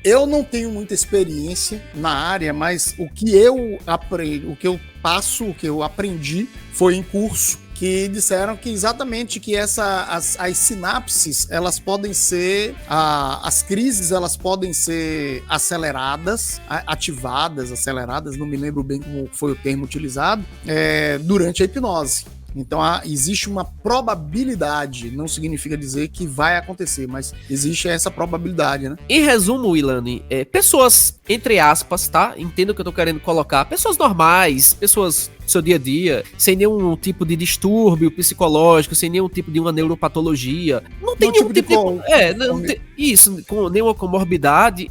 [SPEAKER 3] Eu não tenho muita experiência na área, mas o que eu aprendo, o que eu aprendi foi em curso, que disseram que exatamente que as sinapses, elas podem ser, as crises, elas podem ser aceleradas, aceleradas, não me lembro bem como foi o termo utilizado, durante a hipnose. Então existe uma probabilidade, não significa dizer que vai acontecer, mas existe essa probabilidade, né?
[SPEAKER 1] Em resumo, Wilane, pessoas, entre aspas, tá? Entendo o que eu tô querendo colocar. Pessoas normais, pessoas do seu dia a dia, sem nenhum tipo de distúrbio psicológico, sem nenhum tipo de uma neuropatologia. Não tem nenhum tipo de... Isso, com nenhuma comorbidade.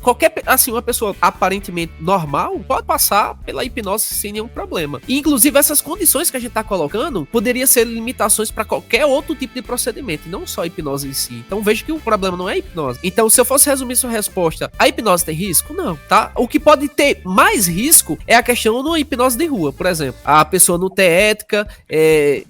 [SPEAKER 1] Uma pessoa aparentemente normal pode passar pela hipnose sem nenhum problema. E, inclusive, essas condições que a gente tá colocando poderia ser limitações para qualquer outro tipo de procedimento, não só a hipnose em si. Então, veja que o problema não é a hipnose. Então, se eu fosse resumir sua resposta, a hipnose tem risco? Não, tá? O que pode ter mais risco é a questão de hipnose de rua, por exemplo. A pessoa não ter ética,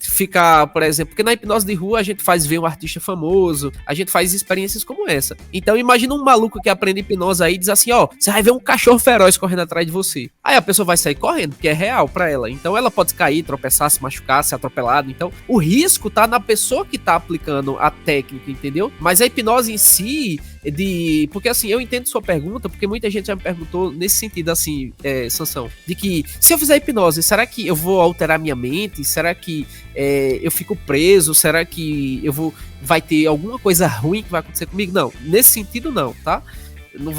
[SPEAKER 1] ficar, por exemplo, porque na hipnose de rua a gente faz ver um artista famoso, a gente faz experiências como essa. Então, imagina um maluco que aprende hipnose aí e diz assim, você vai ver um cachorro feroz correndo atrás de você. Aí a pessoa vai sair correndo, porque é real pra ela. Então, ela pode cair, tropeçar, se machucar, se atropelado. Então, o risco tá na pessoa que tá aplicando a técnica, entendeu? Mas a hipnose em si, porque assim, eu entendo sua pergunta, porque muita gente já me perguntou nesse sentido, assim, Sansão, de que se eu fizer hipnose, será que eu vou alterar minha mente? Será que eu fico preso? Será que vai ter alguma coisa ruim que vai acontecer comigo? Não, nesse sentido não, tá?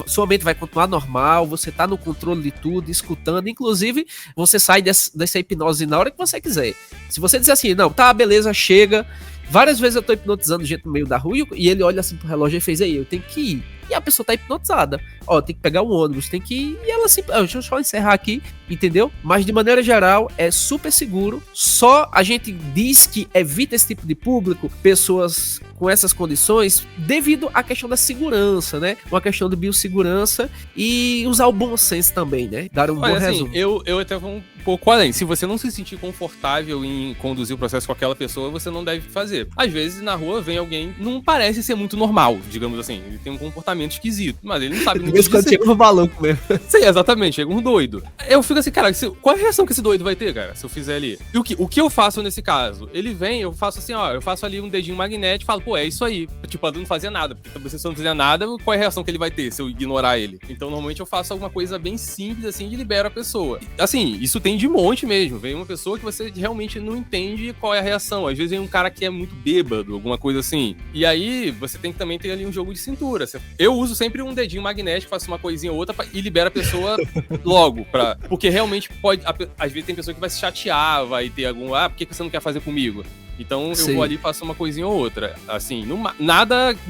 [SPEAKER 1] Sua mente vai continuar normal, você tá no controle de tudo, escutando, inclusive você sai dessa hipnose na hora que você quiser. Se você dizer assim, não, tá, beleza, chega, Várias vezes eu tô hipnotizando gente no meio da rua e ele olha assim pro relógio e fez aí, eu tenho que ir. E a pessoa tá hipnotizada. Ó, tem que pegar um ônibus, tem que ir. E ela assim, deixa eu só encerrar aqui, entendeu? Mas de maneira geral, é super seguro. Só a gente diz que evita esse tipo de público, pessoas com essas condições, devido à questão da segurança, né? Uma questão de biossegurança e usar o bom senso também, né? Dar um bom resumo.
[SPEAKER 2] Eu até vou um pouco além. Se você não se sentir confortável em conduzir o processo com aquela pessoa, você não deve fazer. Às vezes, na rua, vem alguém, não parece ser muito normal, digamos assim. Ele tem um comportamento esquisito, mas ele não sabe
[SPEAKER 1] nem quando chega no maluco mesmo.
[SPEAKER 2] Sim, exatamente, chega um doido. Eu fico assim, cara, qual é a reação que esse doido vai ter, cara, se eu fizer ali? E o que eu faço nesse caso? Ele vem, eu faço assim, ó, eu faço ali um dedinho magnético e falo, pô, é isso aí. Tipo, eu não fazia nada, porque se eu não fizer nada, qual é a reação que ele vai ter se eu ignorar ele? Então, normalmente eu faço alguma coisa bem simples, assim, e libero a pessoa. Assim, isso tem de monte mesmo. Vem uma pessoa que você realmente não entende qual é a reação. Às vezes vem um cara que é muito bêbado, alguma coisa assim. E aí, você tem que também ter ali um jogo de cintura. Eu uso sempre um dedinho magnético, faço uma coisinha ou outra e libera a pessoa logo. Porque realmente pode... Às vezes tem pessoa que vai se chatear, vai ter algum... por que você não quer fazer comigo? Então eu vou ali e faço uma coisinha ou outra. Assim, não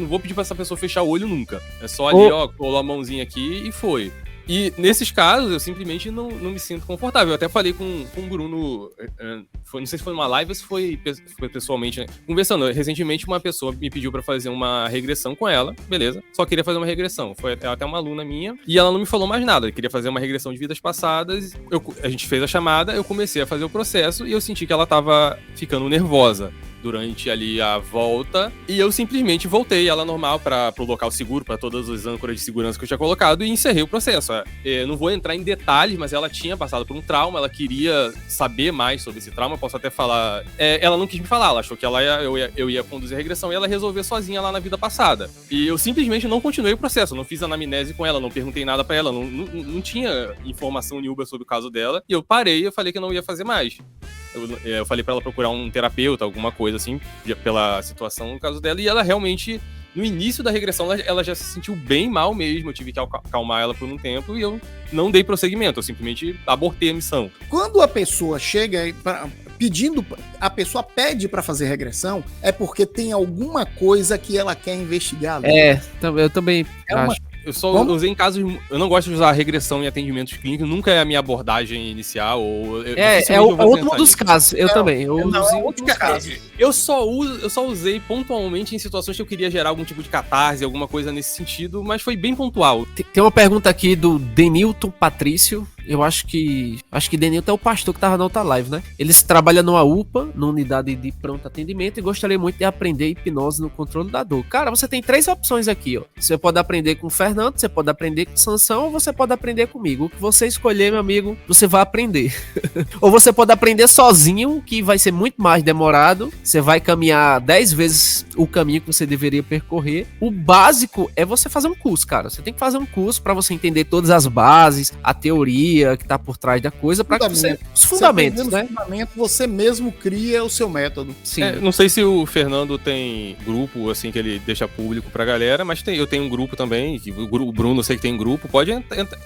[SPEAKER 2] vou pedir pra essa pessoa fechar o olho nunca. É só ali, ó, colou a mãozinha aqui e foi. E nesses casos, eu simplesmente não me sinto confortável. Eu até falei com o Bruno, não sei se foi numa live ou se foi pessoalmente, né? Conversando. Recentemente, uma pessoa me pediu pra fazer uma regressão com ela, beleza. Só queria fazer uma regressão. Foi até uma aluna minha. E ela não me falou mais nada. Eu queria fazer uma regressão de vidas passadas. A gente fez a chamada, eu comecei a fazer o processo e eu senti que ela tava ficando nervosa durante ali a volta, e eu simplesmente voltei ela normal pro local seguro, para todas as âncoras de segurança que eu tinha colocado, e encerrei o processo. Eu não vou entrar em detalhes, mas ela tinha passado por um trauma, ela queria saber mais sobre esse trauma, posso até falar... ela não quis me falar, ela achou que eu ia conduzir a regressão e ela resolver sozinha lá na vida passada. E eu simplesmente não continuei o processo, não fiz anamnese com ela, não perguntei nada pra ela, não tinha informação nenhuma sobre o caso dela, e eu parei, eu falei que eu não ia fazer mais. Eu falei pra ela procurar um terapeuta, alguma coisa assim, pela situação no caso dela, e ela realmente, no início da regressão, ela já se sentiu bem mal mesmo, eu tive que acalmar ela por um tempo e eu não dei prosseguimento, eu simplesmente abortei a missão.
[SPEAKER 3] Quando a pessoa chega a pessoa pede pra fazer regressão, é porque tem alguma coisa que ela quer investigar ali.
[SPEAKER 1] Eu também acho.
[SPEAKER 2] Eu só usei em casos... Eu não gosto de usar regressão em atendimentos clínicos, nunca é a minha abordagem inicial.
[SPEAKER 1] É outro dos casos, eu também.
[SPEAKER 2] Eu só usei pontualmente em situações que eu queria gerar algum tipo de catarse, alguma coisa nesse sentido, mas foi bem pontual.
[SPEAKER 1] Tem uma pergunta aqui do Denilton Patrício. Eu acho que Denilton é o pastor que tava na outra live, né? Ele trabalha numa UPA, numa unidade de pronto atendimento, e gostaria muito de aprender hipnose no controle da dor. Cara, você tem 3 opções aqui, ó. Você pode aprender com o Fernando, você pode aprender com o Sansão, ou você pode aprender comigo. O que você escolher, meu amigo, você vai aprender. Ou você pode aprender sozinho, que vai ser muito mais demorado. Você vai caminhar 10 vezes o caminho que você deveria percorrer. O básico é você fazer um curso, cara. Você tem que fazer um curso para você entender todas as bases, a teoria que tá por trás da coisa, para que você... Os fundamentos, né?
[SPEAKER 3] Você mesmo cria o seu método.
[SPEAKER 1] Sim.
[SPEAKER 2] Não sei se o Fernando tem grupo, assim, que ele deixa público pra galera, mas eu tenho um grupo também, que o Bruno, eu sei que tem grupo,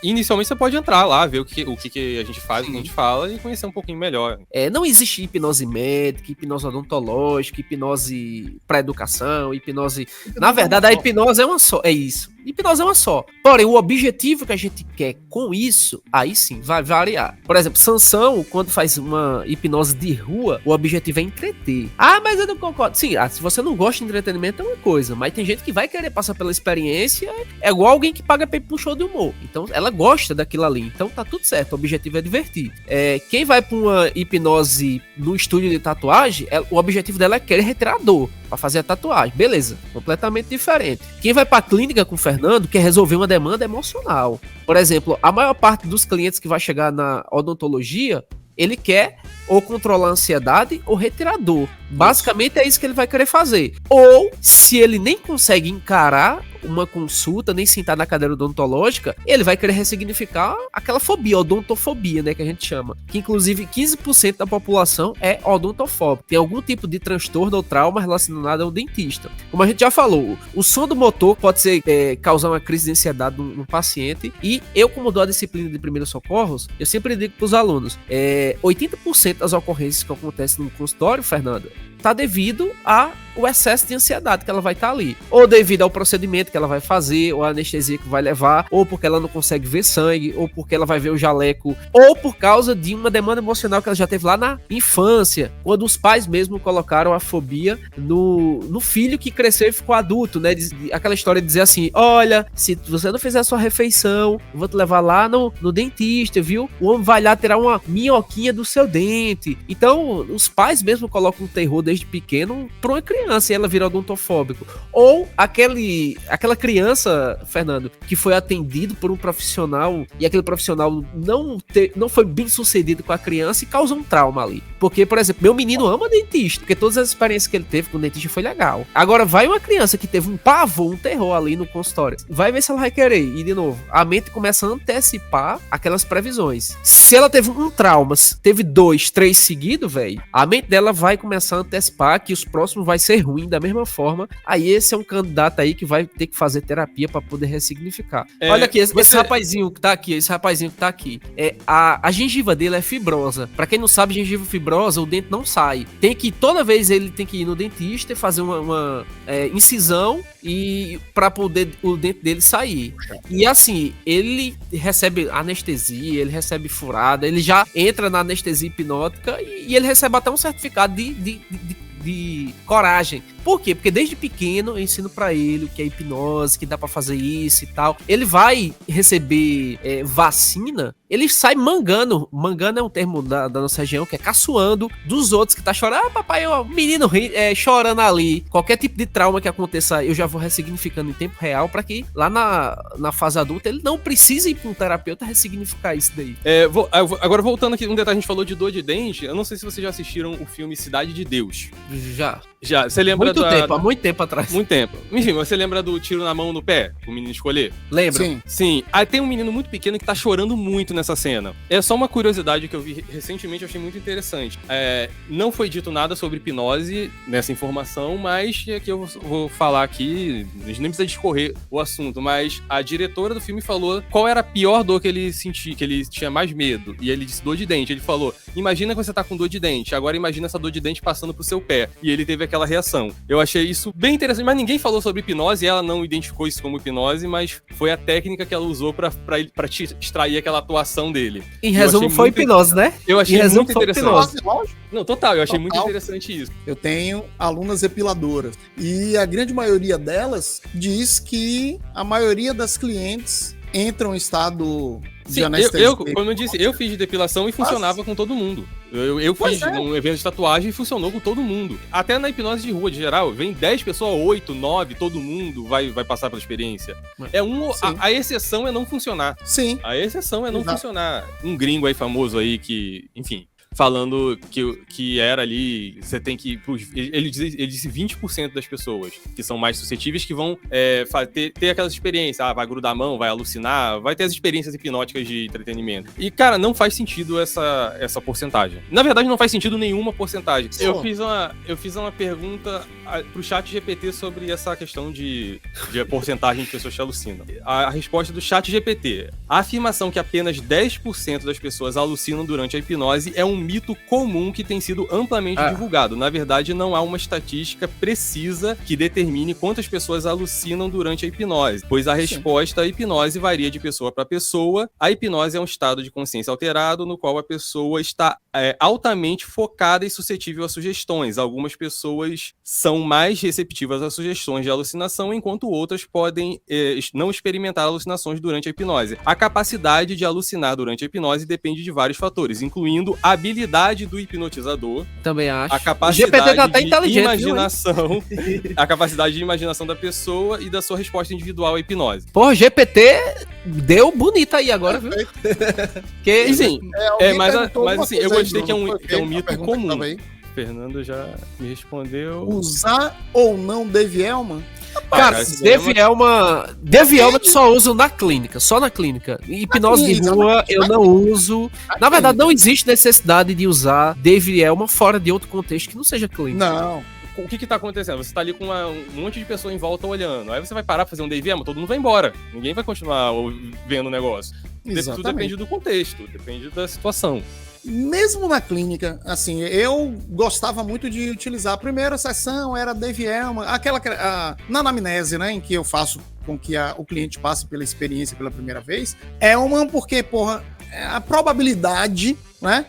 [SPEAKER 2] inicialmente você pode entrar lá, ver o que a gente faz, o que a gente fala e conhecer um pouquinho melhor.
[SPEAKER 1] Não existe hipnose médica, hipnose odontológica, hipnose pra educação, hipnose... Na verdade, a hipnose é uma só, é isso. Hipnose é uma só. Porém, o objetivo que a gente quer com isso, aí sim, vai variar. Por exemplo, Sansão, quando faz uma hipnose de rua, o objetivo é entreter. Mas eu não concordo. Sim, se você não gosta de entretenimento é uma coisa, mas tem gente que vai querer passar pela experiência, é igual alguém que paga pra ir pra um show de humor. Então, ela gosta daquilo ali. Então, tá tudo certo. O objetivo é divertir. Quem vai pra uma hipnose no estúdio de tatuagem, o objetivo dela é querer retirar a dor pra fazer a tatuagem. Beleza, completamente diferente. Quem vai pra clínica com o Fernando quer resolver uma demanda emocional. Por exemplo, a maior parte dos clientes que vai chegar na odontologia, ele quer ou controlar a ansiedade ou retirar dor. Basicamente é isso que ele vai querer fazer. Ou, se ele nem consegue encarar uma consulta, nem sentar na cadeira odontológica, ele vai querer ressignificar aquela fobia, odontofobia, né, que a gente chama. Que inclusive 15% da população é odontofóbica. Tem algum tipo de transtorno ou trauma relacionado ao dentista. Como a gente já falou, o som do motor pode causar uma crise de ansiedade no paciente. E eu, como dou a disciplina de primeiros socorros, eu sempre digo para os alunos, 80% das ocorrências que acontecem no consultório, Fernando, tá devido ao excesso de ansiedade que ela vai estar ali. Ou devido ao procedimento que ela vai fazer, ou a anestesia que vai levar, ou porque ela não consegue ver sangue, ou porque ela vai ver o jaleco, ou por causa de uma demanda emocional que ela já teve lá na infância, quando os pais mesmo colocaram a fobia no filho que cresceu e ficou adulto, né? Aquela história de dizer assim, olha, se você não fizer a sua refeição, eu vou te levar lá no dentista, viu? O homem vai lá tirar uma minhoquinha do seu dente. Então, os pais mesmo colocam um terror desde pequeno pra uma criança e ela vira odontofóbico. Ou aquela criança, Fernando, que foi atendido por um profissional e aquele profissional não foi bem sucedido com a criança e causa um trauma ali. Porque, por exemplo, meu menino ama dentista, porque todas as experiências que ele teve com o dentista foi legal. Agora, vai uma criança que teve um pavor, um terror ali no consultório, vai ver se ela vai querer. E, de novo, a mente começa a antecipar aquelas previsões. Se ela teve um trauma, teve 2, 3 seguidos, velho, a mente dela vai começar a antecipar que os próximos vai ser ruim da mesma forma. Aí esse é um candidato aí que vai ter que fazer terapia pra poder ressignificar. Olha aqui, esse rapazinho que tá aqui, a gengiva dele é fibrosa. Pra quem não sabe, gengiva fibrosa, o dente não sai. Toda vez ele tem que ir no dentista e fazer uma incisão e para poder o dente dele sair. E assim, ele recebe anestesia, ele recebe furada, ele já entra na anestesia hipnótica e ele recebe até um certificado de coragem. Por quê? Porque desde pequeno eu ensino pra ele o que é hipnose, que dá pra fazer isso e tal. Ele vai receber vacina, ele sai mangando. Mangando é um termo da nossa região, que é caçoando dos outros que tá chorando. Ah, papai, o menino chorando ali. Qualquer tipo de trauma que aconteça, eu já vou ressignificando em tempo real pra que lá na fase adulta ele não precise ir pra um terapeuta ressignificar isso daí.
[SPEAKER 2] Agora voltando aqui, um detalhe, a gente falou de dor de dente. Eu não sei se vocês já assistiram o filme Cidade de Deus. Já, você lembra
[SPEAKER 1] há muito tempo atrás.
[SPEAKER 2] Muito tempo. Enfim, você lembra do tiro na mão no pé, o menino escolher?
[SPEAKER 1] Lembra?
[SPEAKER 2] Sim. Aí tem um menino muito pequeno que tá chorando muito nessa cena. É só uma curiosidade que eu vi recentemente, eu achei muito interessante. Não foi dito nada sobre hipnose nessa informação, mas aqui eu vou falar aqui, a gente nem precisa discorrer o assunto, mas a diretora do filme falou qual era a pior dor que ele sentia, que ele tinha mais medo. E ele disse dor de dente. Ele falou, imagina que você tá com dor de dente, agora imagina essa dor de dente passando pro seu pé. E ele teve aquela reação. Eu achei isso bem interessante, mas ninguém falou sobre hipnose, ela não identificou isso como hipnose, mas foi a técnica que ela usou pra extrair aquela atuação dele.
[SPEAKER 1] Em resumo, foi hipnose, né?
[SPEAKER 2] Eu achei muito interessante.
[SPEAKER 3] Lógico.
[SPEAKER 2] Não, total, eu achei muito interessante isso.
[SPEAKER 3] Eu tenho alunas epiladoras e a grande maioria delas diz que a maioria das clientes entram em estado de anestesia.
[SPEAKER 2] Como eu disse, eu fiz depilação e funcionava com todo mundo. Eu fiz num evento de tatuagem e funcionou com todo mundo. Até na hipnose de rua, de geral, vem 10 pessoas, 8, 9, todo mundo vai passar pela experiência. A exceção é não funcionar.
[SPEAKER 3] Sim.
[SPEAKER 2] A exceção é não funcionar. Um gringo aí famoso aí que, enfim, falando que era ali, você tem que... Ele disse 20% das pessoas que são mais suscetíveis que vão ter aquelas experiências. Vai grudar a mão, vai alucinar, vai ter as experiências hipnóticas de entretenimento. E, cara, não faz sentido essa porcentagem. Na verdade, não faz sentido nenhuma porcentagem. Eu fiz uma pergunta pro chat GPT sobre essa questão de porcentagem de pessoas que alucinam. A resposta do chat GPT: a afirmação que apenas 10% das pessoas alucinam durante a hipnose é um mito comum que tem sido amplamente divulgado. Na verdade, não há uma estatística precisa que determine quantas pessoas alucinam durante a hipnose, pois a resposta à hipnose varia de pessoa para pessoa. A hipnose é um estado de consciência alterado no qual a pessoa está altamente focada e suscetível a sugestões. Algumas pessoas são mais receptivas a sugestões de alucinação, enquanto outras podem não experimentar alucinações durante a hipnose. A capacidade de alucinar durante a hipnose depende de vários fatores, incluindo a habilidade do hipnotizador.
[SPEAKER 1] Também acho.
[SPEAKER 2] A capacidade de imaginação. A capacidade de imaginação da pessoa e da sua resposta individual à hipnose.
[SPEAKER 1] Porra, GPT deu bonito aí agora, viu?
[SPEAKER 2] Que, sim, mas assim, eu gostei que é um mito comum. Fernando já me respondeu.
[SPEAKER 3] Usar ou não Devielma?
[SPEAKER 1] Cara, Devielma tu só usa na clínica, só na clínica. Hipnose de rua eu não uso. Na verdade, não existe necessidade de usar Devielma fora de outro contexto que não seja clínico.
[SPEAKER 3] Não.
[SPEAKER 2] O que tá acontecendo? Você tá ali com um monte de pessoa em volta olhando. Aí você vai parar pra fazer um Devielma, todo mundo vai embora. Ninguém vai continuar vendo o negócio. Tudo depende do contexto, depende da situação.
[SPEAKER 3] mesmo na clínica, assim, eu gostava muito de utilizar. A primeira sessão era Devielma, na anamnese, né, em que eu faço com que o cliente passe pela experiência pela primeira vez, é uma porque, a probabilidade, né,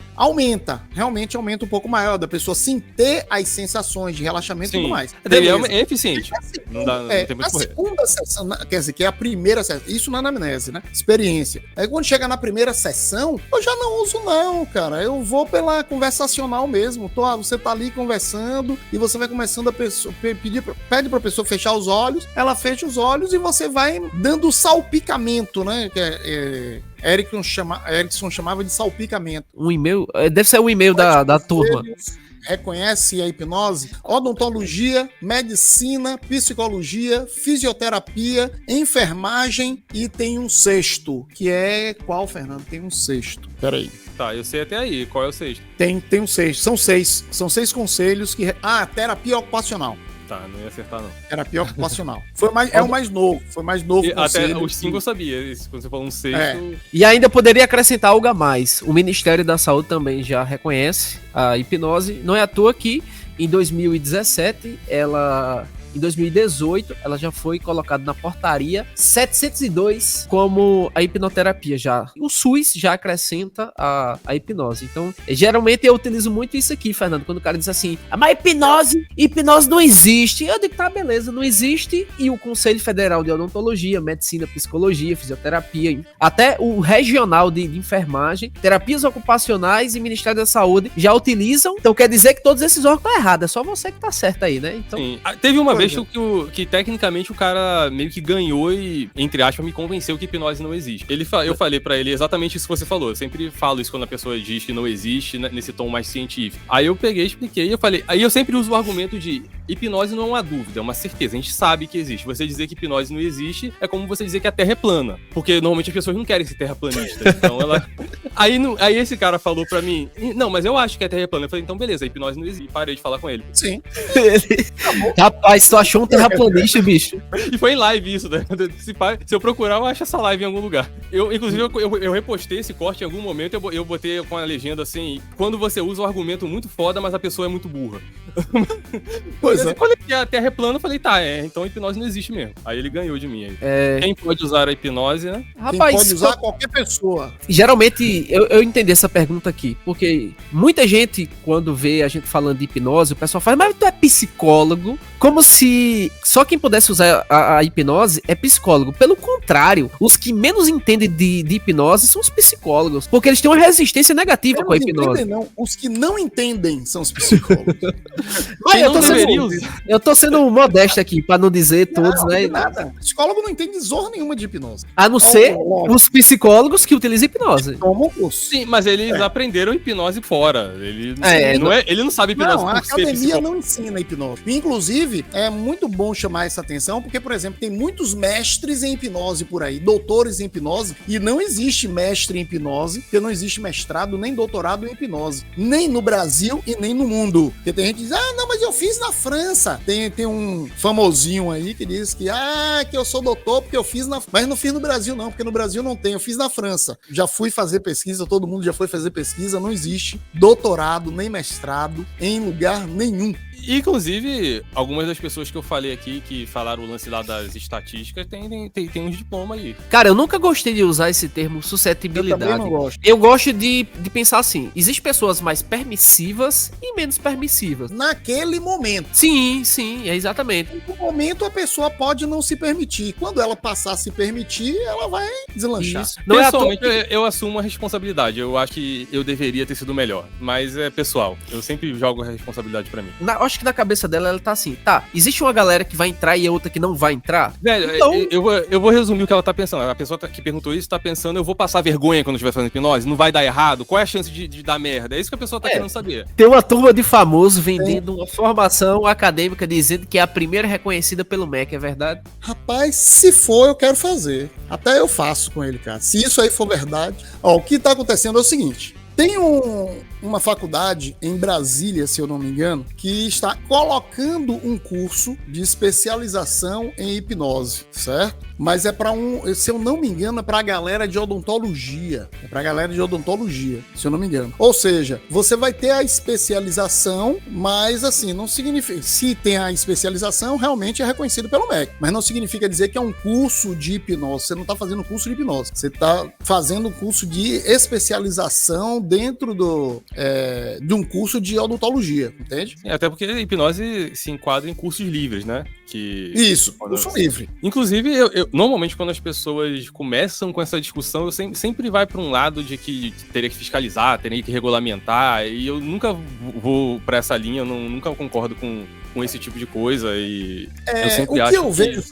[SPEAKER 3] realmente aumenta um pouco maior da pessoa sim ter as sensações de relaxamento e tudo mais.
[SPEAKER 2] É eficiente. Não tem muito correr.
[SPEAKER 3] Segunda sessão, quer dizer, que é a primeira sessão, isso na anamnese, né? Experiência. Aí quando chega na primeira sessão, eu já não uso não, cara. Eu vou pela conversacional mesmo. Você tá ali conversando e você vai começando a pessoa, pede pra pessoa fechar os olhos, ela fecha os olhos e você vai dando salpicamento, né? Que Erickson chamava de salpicamento.
[SPEAKER 1] Um e-mail? Deve ser o e-mail da turma.
[SPEAKER 3] Reconhece a hipnose, odontologia, medicina, psicologia, fisioterapia, enfermagem e tem um sexto, que é qual, Fernando? Tem um sexto. Peraí.
[SPEAKER 2] Tá, eu sei até aí. Qual é o sexto?
[SPEAKER 3] Tem um sexto. São seis conselhos que... terapia ocupacional.
[SPEAKER 2] Tá, não ia acertar, não.
[SPEAKER 3] Terapia ocupacional. É o mais novo. Foi mais novo.
[SPEAKER 2] Até os 5 eu sabia. Quando você falou um sexto...
[SPEAKER 1] E ainda poderia acrescentar algo a mais. O Ministério da Saúde também já reconhece a hipnose. Não é à toa que em 2017, em 2018, ela já foi colocada na portaria 702 como a hipnoterapia já. O SUS já acrescenta a hipnose. Então, geralmente eu utilizo muito isso aqui, Fernando, quando o cara diz assim, mas hipnose não existe. Eu digo, tá, beleza, não existe. E o Conselho Federal de Odontologia, Medicina, Psicologia, Fisioterapia, até o Regional de Enfermagem, Terapias Ocupacionais e Ministério da Saúde já utilizam. Então quer dizer que todos esses órgãos estão errados. É só você que tá certo aí, né? Então,
[SPEAKER 2] sim. Teve uma vez que tecnicamente o cara meio que ganhou e, entre aspas, me convenceu que hipnose não existe. Eu falei pra ele exatamente isso que você falou. Eu sempre falo isso quando a pessoa diz que não existe, nesse tom mais científico. Aí eu peguei, expliquei, aí eu sempre uso o argumento de hipnose não é uma dúvida, é uma certeza. A gente sabe que existe. Você dizer que hipnose não existe é como você dizer que a Terra é plana. Porque normalmente as pessoas não querem ser terraplanistas. Então Aí esse cara falou pra mim, não, mas eu acho que a Terra é plana. Eu falei, então beleza, a hipnose não existe. E parei de falar com ele.
[SPEAKER 3] Sim.
[SPEAKER 1] Rapaz, tu achou um terraplanista, bicho?
[SPEAKER 2] E foi em live isso, né? Se eu procurar, eu acho essa live em algum lugar. Inclusive, eu repostei esse corte em algum momento, eu botei com a legenda assim, quando você usa um argumento muito foda, mas a pessoa é muito burra. Pois é. Quando a Terra é plana, eu falei, então a hipnose não existe mesmo. Aí ele ganhou de mim. Aí. Quem pode usar a hipnose, né?
[SPEAKER 3] Rapaz, quem pode usar qualquer pessoa.
[SPEAKER 1] Geralmente, eu entendi essa pergunta aqui, porque muita gente, quando vê a gente falando de hipnose, o pessoal fala, mas tu é psicólogo? Como se só quem pudesse usar a hipnose é psicólogo. Pelo contrário, os que menos entendem de hipnose são os psicólogos, porque eles têm uma resistência negativa com a hipnose.
[SPEAKER 3] Não. Os que não entendem são os psicólogos.
[SPEAKER 1] Mas eu tô sendo modesto aqui, pra não dizer todos, né?
[SPEAKER 3] Nada. Psicólogo não entende zorra nenhuma de hipnose.
[SPEAKER 1] A não ser os psicólogos que utilizam hipnose.
[SPEAKER 2] Sim, mas eles aprenderam hipnose fora. Ele não sabe hipnose.
[SPEAKER 3] Não, a academia não ensina hipnose. Inclusive, é muito bom chamar essa atenção, porque, por exemplo, tem muitos mestres em hipnose por aí, doutores em hipnose, e não existe mestre em hipnose, porque não existe mestrado nem doutorado em hipnose, nem no Brasil e nem no mundo. Porque tem gente que diz, não, mas eu fiz na França. Tem um famosinho aí que diz que eu sou doutor porque eu fiz mas não fiz no Brasil não, porque no Brasil não tem, eu fiz na França. Já fui fazer pesquisa, todo mundo já foi fazer pesquisa, não existe doutorado nem mestrado em lugar nenhum.
[SPEAKER 2] Inclusive, algumas das pessoas que eu falei aqui, que falaram o lance lá das estatísticas, tem uns diplomas aí.
[SPEAKER 1] Cara, eu nunca gostei de usar esse termo suscetibilidade.
[SPEAKER 3] Eu também não gosto.
[SPEAKER 1] Eu gosto de pensar assim, existem pessoas mais permissivas e menos permissivas.
[SPEAKER 3] Naquele momento.
[SPEAKER 1] Sim, exatamente.
[SPEAKER 3] No momento a pessoa pode não se permitir. Quando ela passar a se permitir, ela vai deslanchar. Isso.
[SPEAKER 2] Não pessoalmente, eu assumo a responsabilidade. Eu acho que eu deveria ter sido melhor. Mas é pessoal. Eu sempre jogo a responsabilidade pra mim.
[SPEAKER 1] Acho que na cabeça dela, ela tá assim, existe uma galera que vai entrar e a outra que não vai entrar?
[SPEAKER 2] Velho, então... eu vou resumir o que ela tá pensando. A pessoa que perguntou isso tá pensando, eu vou passar vergonha quando estiver fazendo hipnose? Não vai dar errado? Qual é a chance de dar merda? É isso que a pessoa tá querendo saber.
[SPEAKER 1] Tem uma turma de famosos vendendo uma formação acadêmica dizendo que é a primeira reconhecida pelo MEC, é verdade?
[SPEAKER 3] Rapaz, se for, eu quero fazer. Até eu faço com ele, cara. Se isso aí for verdade. O que tá acontecendo é o seguinte. Tem um uma faculdade em Brasília, se eu não me engano, que está colocando um curso de especialização em hipnose, certo? Mas é para se eu não me engano, é para a galera de odontologia. É para a galera de odontologia, se eu não me engano. Ou seja, você vai ter a especialização, mas assim, não significa... Se tem a especialização, realmente é reconhecido pelo MEC. Mas não significa dizer que é um curso de hipnose. Você não está fazendo curso de hipnose. Você está fazendo um curso de especialização dentro de um curso de odontologia, entende?
[SPEAKER 2] Até porque a hipnose se enquadra em cursos livres, né?
[SPEAKER 3] Isso, curso livre.
[SPEAKER 2] Inclusive, normalmente quando as pessoas começam com essa discussão, eu sempre vai para um lado de que teria que fiscalizar, teria que regulamentar, e eu nunca vou para essa linha, eu nunca concordo com esse tipo de coisa, e eu sempre acho
[SPEAKER 3] que eu vejo,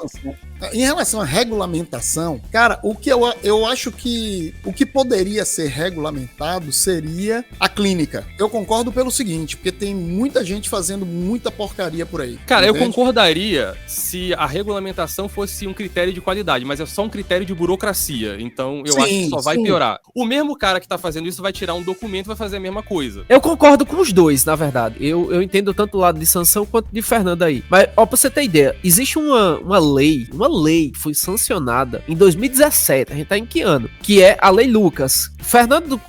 [SPEAKER 3] em relação à regulamentação, cara, o que eu acho que o que poderia ser regulamentado seria a clínica. Eu concordo pelo seguinte, porque tem muita gente fazendo muita porcaria por aí.
[SPEAKER 2] Cara, entende? Eu concordaria se a regulamentação fosse um critério de qualidade, mas é só um critério de burocracia, então eu acho que só vai piorar. O mesmo cara que tá fazendo isso vai tirar um documento e vai fazer a mesma coisa.
[SPEAKER 1] Eu concordo com os dois, na verdade. Eu entendo tanto o lado de Sansão quanto de Fernando aí. Mas, ó, pra você ter ideia, existe uma lei que foi sancionada em 2017, a gente tá em que ano? Que é a Lei Lucas. Fernando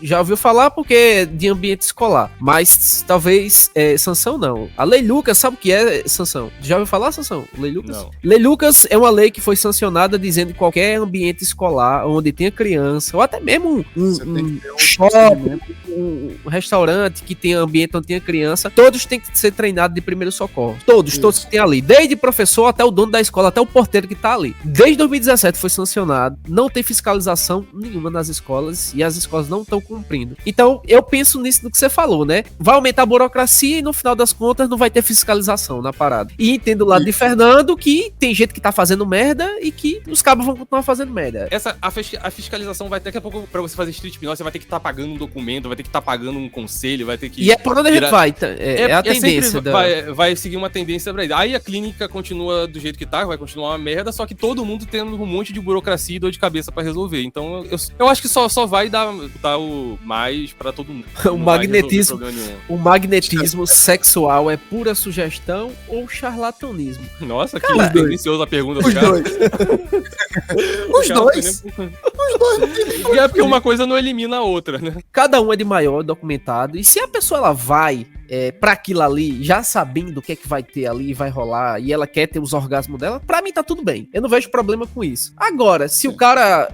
[SPEAKER 1] já ouviu falar porque é de ambiente escolar, mas talvez Sansão não. A Lei Lucas, sabe o que é, Sansão? Já ouviu falar, Sansão? Lei Lucas? Não. Lei Lucas é uma lei que foi sancionada dizendo que qualquer ambiente escolar onde tenha criança, ou até mesmo um shopping, um restaurante que tenha ambiente onde tenha criança, todos têm que ser treinados de primeiro socorro. Todos que tem ali. Desde professor até o dono da escola, até o porteiro que tá ali. Desde 2017 foi sancionado, não tem fiscalização nenhuma nas escolas e as escolas não estão cumprindo. Então, eu penso nisso do que você falou, né? Vai aumentar a burocracia e no final das contas não vai ter fiscalização na parada. E entendo o lado de Fernando que tem gente que tá fazendo merda e que os cabos vão continuar fazendo merda.
[SPEAKER 2] A fiscalização vai ter daqui a pouco, pra você fazer street hipnose, você vai ter que estar pagando um documento, vai ter que estar pagando um conselho, vai ter que...
[SPEAKER 1] E é por onde a gente vai, é a tendência.
[SPEAKER 2] Vai seguir uma tendência pra isso. Aí a clínica continua do jeito que tá, vai continuar uma merda, só que todo mundo tendo um monte de burocracia e dor de cabeça pra resolver. Então eu acho que só vai dar o mais pra todo mundo.
[SPEAKER 1] O magnetismo sexual é pura sugestão ou charlatanismo?
[SPEAKER 2] Nossa, cara, que deliciosa a pergunta do cara.
[SPEAKER 3] Os dois.
[SPEAKER 2] E é porque uma coisa não elimina a outra, né?
[SPEAKER 1] Cada um é de maior, documentado, e se a pessoa ela vai pra aquilo ali, já sabendo o que é que vai ter ali, vai rolar, e ela quer ter os orgasmos dela, pra mim tá tudo bem. Eu não vejo problema com isso. Agora, se o cara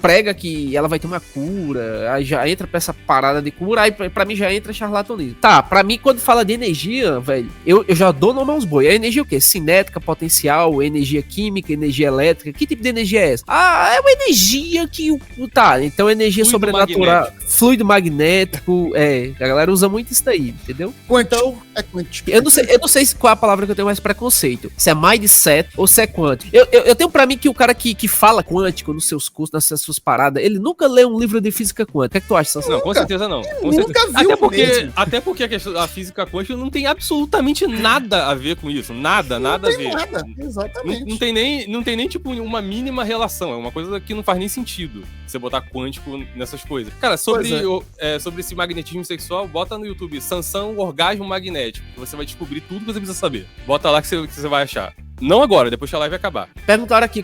[SPEAKER 1] prega que ela vai ter uma cura, aí já entra pra essa parada de cura, aí pra mim já entra charlatanismo. Tá, pra mim quando fala de energia, velho, eu já dou nome aos boi. É energia o quê? Cinética, potencial, energia química, energia elétrica. Que tipo de energia é essa? Ah, é uma energia que... Tá, então energia fluido sobrenatural. Magnético. Fluido magnético, a galera usa muito isso daí, entendeu?
[SPEAKER 3] Então, é quântico.
[SPEAKER 1] Eu não sei qual é a palavra que eu tenho mais preconceito. Se é mindset ou se é quântico. Eu tenho pra mim que o cara que fala quântico nos seus cursos, nas suas paradas, ele nunca lê um livro de física quântica. O que é que tu acha, Sansão?
[SPEAKER 2] Não, com certeza não.
[SPEAKER 3] Nunca viu
[SPEAKER 2] até porque a física quântica não tem absolutamente nada a ver com isso. Nada a ver.
[SPEAKER 3] Nada, exatamente.
[SPEAKER 2] Não tem nem, tipo, uma mínima relação. É uma coisa que não faz nem sentido você botar quântico nessas coisas. Cara, sobre esse magnetismo sexual, bota no YouTube Sansão orgasmo magnético. Você vai descobrir tudo que você precisa saber. Bota lá que você vai achar. Não agora, depois que a live acabar.
[SPEAKER 1] Perguntaram aqui,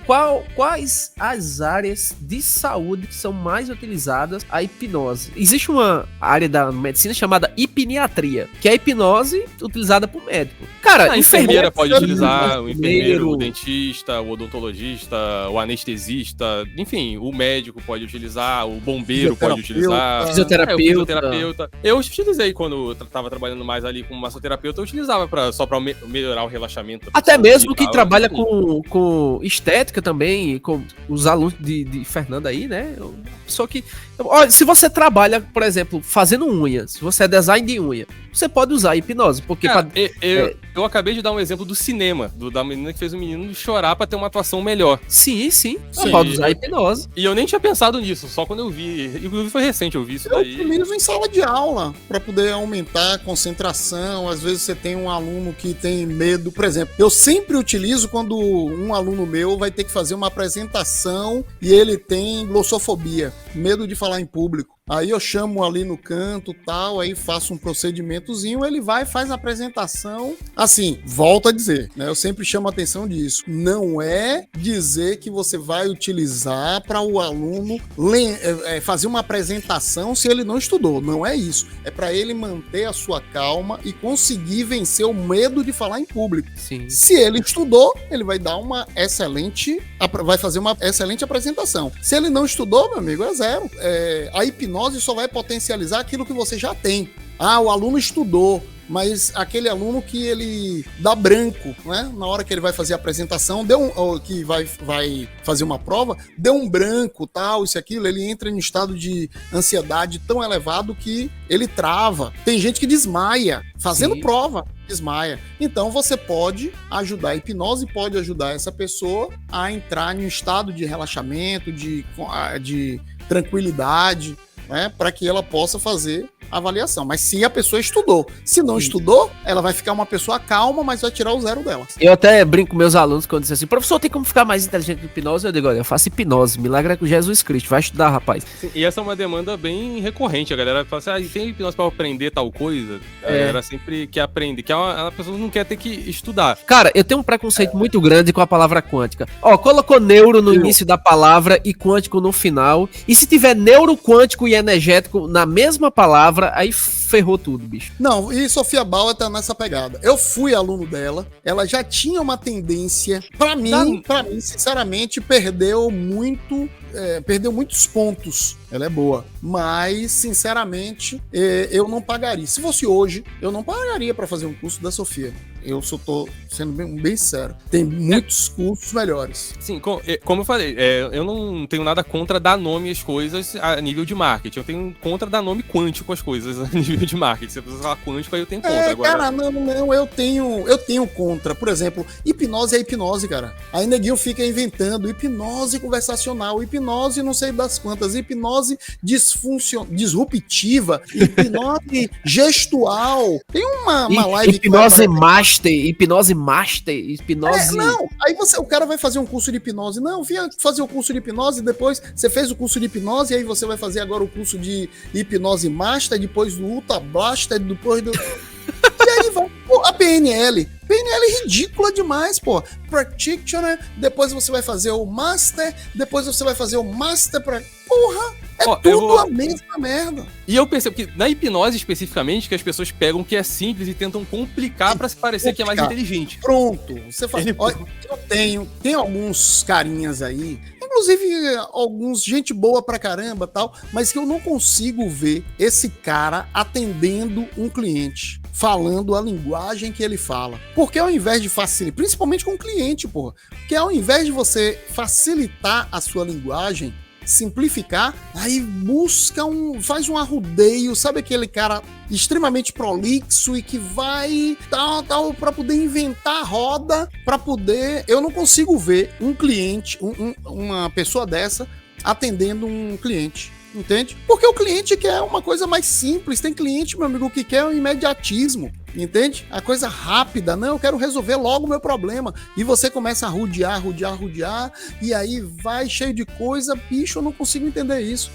[SPEAKER 1] quais as áreas de saúde que são mais utilizadas a hipnose? Existe uma área da medicina chamada hipniatria, que é a hipnose utilizada por médico. Cara,
[SPEAKER 2] a enfermeira pode utilizar, o enfermeiro, o dentista, o odontologista, o anestesista, enfim, o médico pode utilizar, o bombeiro pode utilizar,
[SPEAKER 1] fisioterapeuta.
[SPEAKER 2] Eu utilizei quando eu tava trabalhando mais ali como massoterapeuta, eu utilizava só pra melhorar o relaxamento.
[SPEAKER 1] Até mesmo que trabalha com estética também, com os alunos de Fernando aí, né? Só que, olha, se você trabalha, por exemplo, fazendo unha, se você é design de unha, você pode usar hipnose, porque...
[SPEAKER 2] Cara, eu acabei de dar um exemplo do cinema, da menina que fez o menino chorar pra ter uma atuação melhor.
[SPEAKER 1] Sim. Pode usar hipnose.
[SPEAKER 2] E eu nem tinha pensado nisso, só quando eu vi. Inclusive foi recente, eu vi isso daí.
[SPEAKER 3] Eu utilizo em sala de aula, pra poder aumentar a concentração. Às vezes você tem um aluno que tem medo, por exemplo, eu sempre utilizo quando um aluno meu vai ter que fazer uma apresentação e ele tem glossofobia, medo de falar em público. Aí eu chamo ali no canto, tal, aí faço um procedimentozinho, ele vai, faz a apresentação. Assim, volto a dizer, né? Eu sempre chamo a atenção disso. Não é dizer que você vai utilizar para o aluno fazer uma apresentação se ele não estudou. Não é isso. É para ele manter a sua calma e conseguir vencer o medo de falar em público.
[SPEAKER 1] Sim.
[SPEAKER 3] Se ele estudou, ele vai dar vai fazer uma excelente apresentação. Se ele não estudou, meu amigo, é zero. A hipnose só vai potencializar aquilo que você já tem. O aluno estudou, mas aquele aluno que ele dá branco, né? Na hora que ele vai fazer a apresentação, que vai fazer uma prova, deu um branco, tal, isso e aquilo, ele entra em estado de ansiedade tão elevado que ele trava. Tem gente que desmaia, fazendo
[SPEAKER 1] Sim.
[SPEAKER 3] prova, desmaia. Então você pode ajudar, a hipnose pode ajudar essa pessoa a entrar em um estado de relaxamento, de tranquilidade, né, para que ela possa fazer a avaliação. Mas se a pessoa estudou, se não estudou, ela vai ficar uma pessoa calma, mas vai tirar o zero dela.
[SPEAKER 1] Eu até brinco com meus alunos quando dizem assim, professor, tem como ficar mais inteligente com hipnose? Eu digo, olha, eu faço hipnose, milagre é com Jesus Cristo, vai estudar, rapaz.
[SPEAKER 2] Sim, e essa é uma demanda bem recorrente, a galera fala assim, tem hipnose pra aprender tal coisa? A galera sempre quer aprender, que a pessoa não quer ter que estudar.
[SPEAKER 1] Cara, eu tenho um preconceito muito grande com a palavra quântica. Colocou neuro no início da palavra e quântico no final, e se tiver neuro, quântico e energético na mesma palavra, aí ferrou tudo, bicho.
[SPEAKER 3] Não, e Sofia Bauer tá nessa pegada. Eu fui aluno dela, ela já tinha uma tendência, pra mim, sinceramente, perdeu muitos pontos. Ela é boa, mas, sinceramente, eu não pagaria. Se fosse hoje, eu não pagaria pra fazer um curso da Sofia. Eu só tô sendo bem sério. Tem muitos cursos melhores.
[SPEAKER 2] Sim, como eu falei, eu não tenho nada contra dar nome às coisas a nível de marketing. Eu tenho contra dar nome quântico às coisas a nível de marketing. Se você falar quântico, aí eu tenho contra. Agora...
[SPEAKER 3] Cara, não, eu tenho contra. Por exemplo, hipnose é hipnose, cara. Aí neguinho fica inventando hipnose conversacional, hipnose não sei das quantas, hipnose disruptiva, hipnose gestual. Tem uma live...
[SPEAKER 1] Hipnose master.
[SPEAKER 3] Aí o cara vai fazer um curso de hipnose. Não, vinha fazer o curso de hipnose, depois você fez o curso de hipnose, e aí você vai fazer agora o curso de hipnose master, depois do Ultra Blaster, depois do... E aí vai, pô, a PNL é ridícula demais, pô. Practitioner, depois você vai fazer o Master, depois você vai fazer o Master pra... Porra, tudo a mesma merda.
[SPEAKER 2] E eu percebo que na hipnose especificamente, que as pessoas pegam o que é simples e tentam complicar pra se parecer que é mais inteligente.
[SPEAKER 3] Pronto, você fala, olha, tem alguns carinhas aí, inclusive alguns gente boa pra caramba tal, mas que eu não consigo ver esse cara atendendo um cliente, falando a linguagem que ele fala. Porque ao invés de facilitar, principalmente com o cliente, porra, porque ao invés de você facilitar a sua linguagem, simplificar, aí faz um arrudeio, sabe aquele cara extremamente prolixo e que vai tal para poder inventar a roda, para poder... Eu não consigo ver um cliente, uma pessoa dessa atendendo um cliente. Entende? Porque o cliente quer uma coisa mais simples. Tem cliente, meu amigo, que quer o imediatismo. Entende? A coisa rápida. Não, eu quero resolver logo o meu problema. E você começa a rodear. E aí vai cheio de coisa. Bicho, eu não consigo entender isso.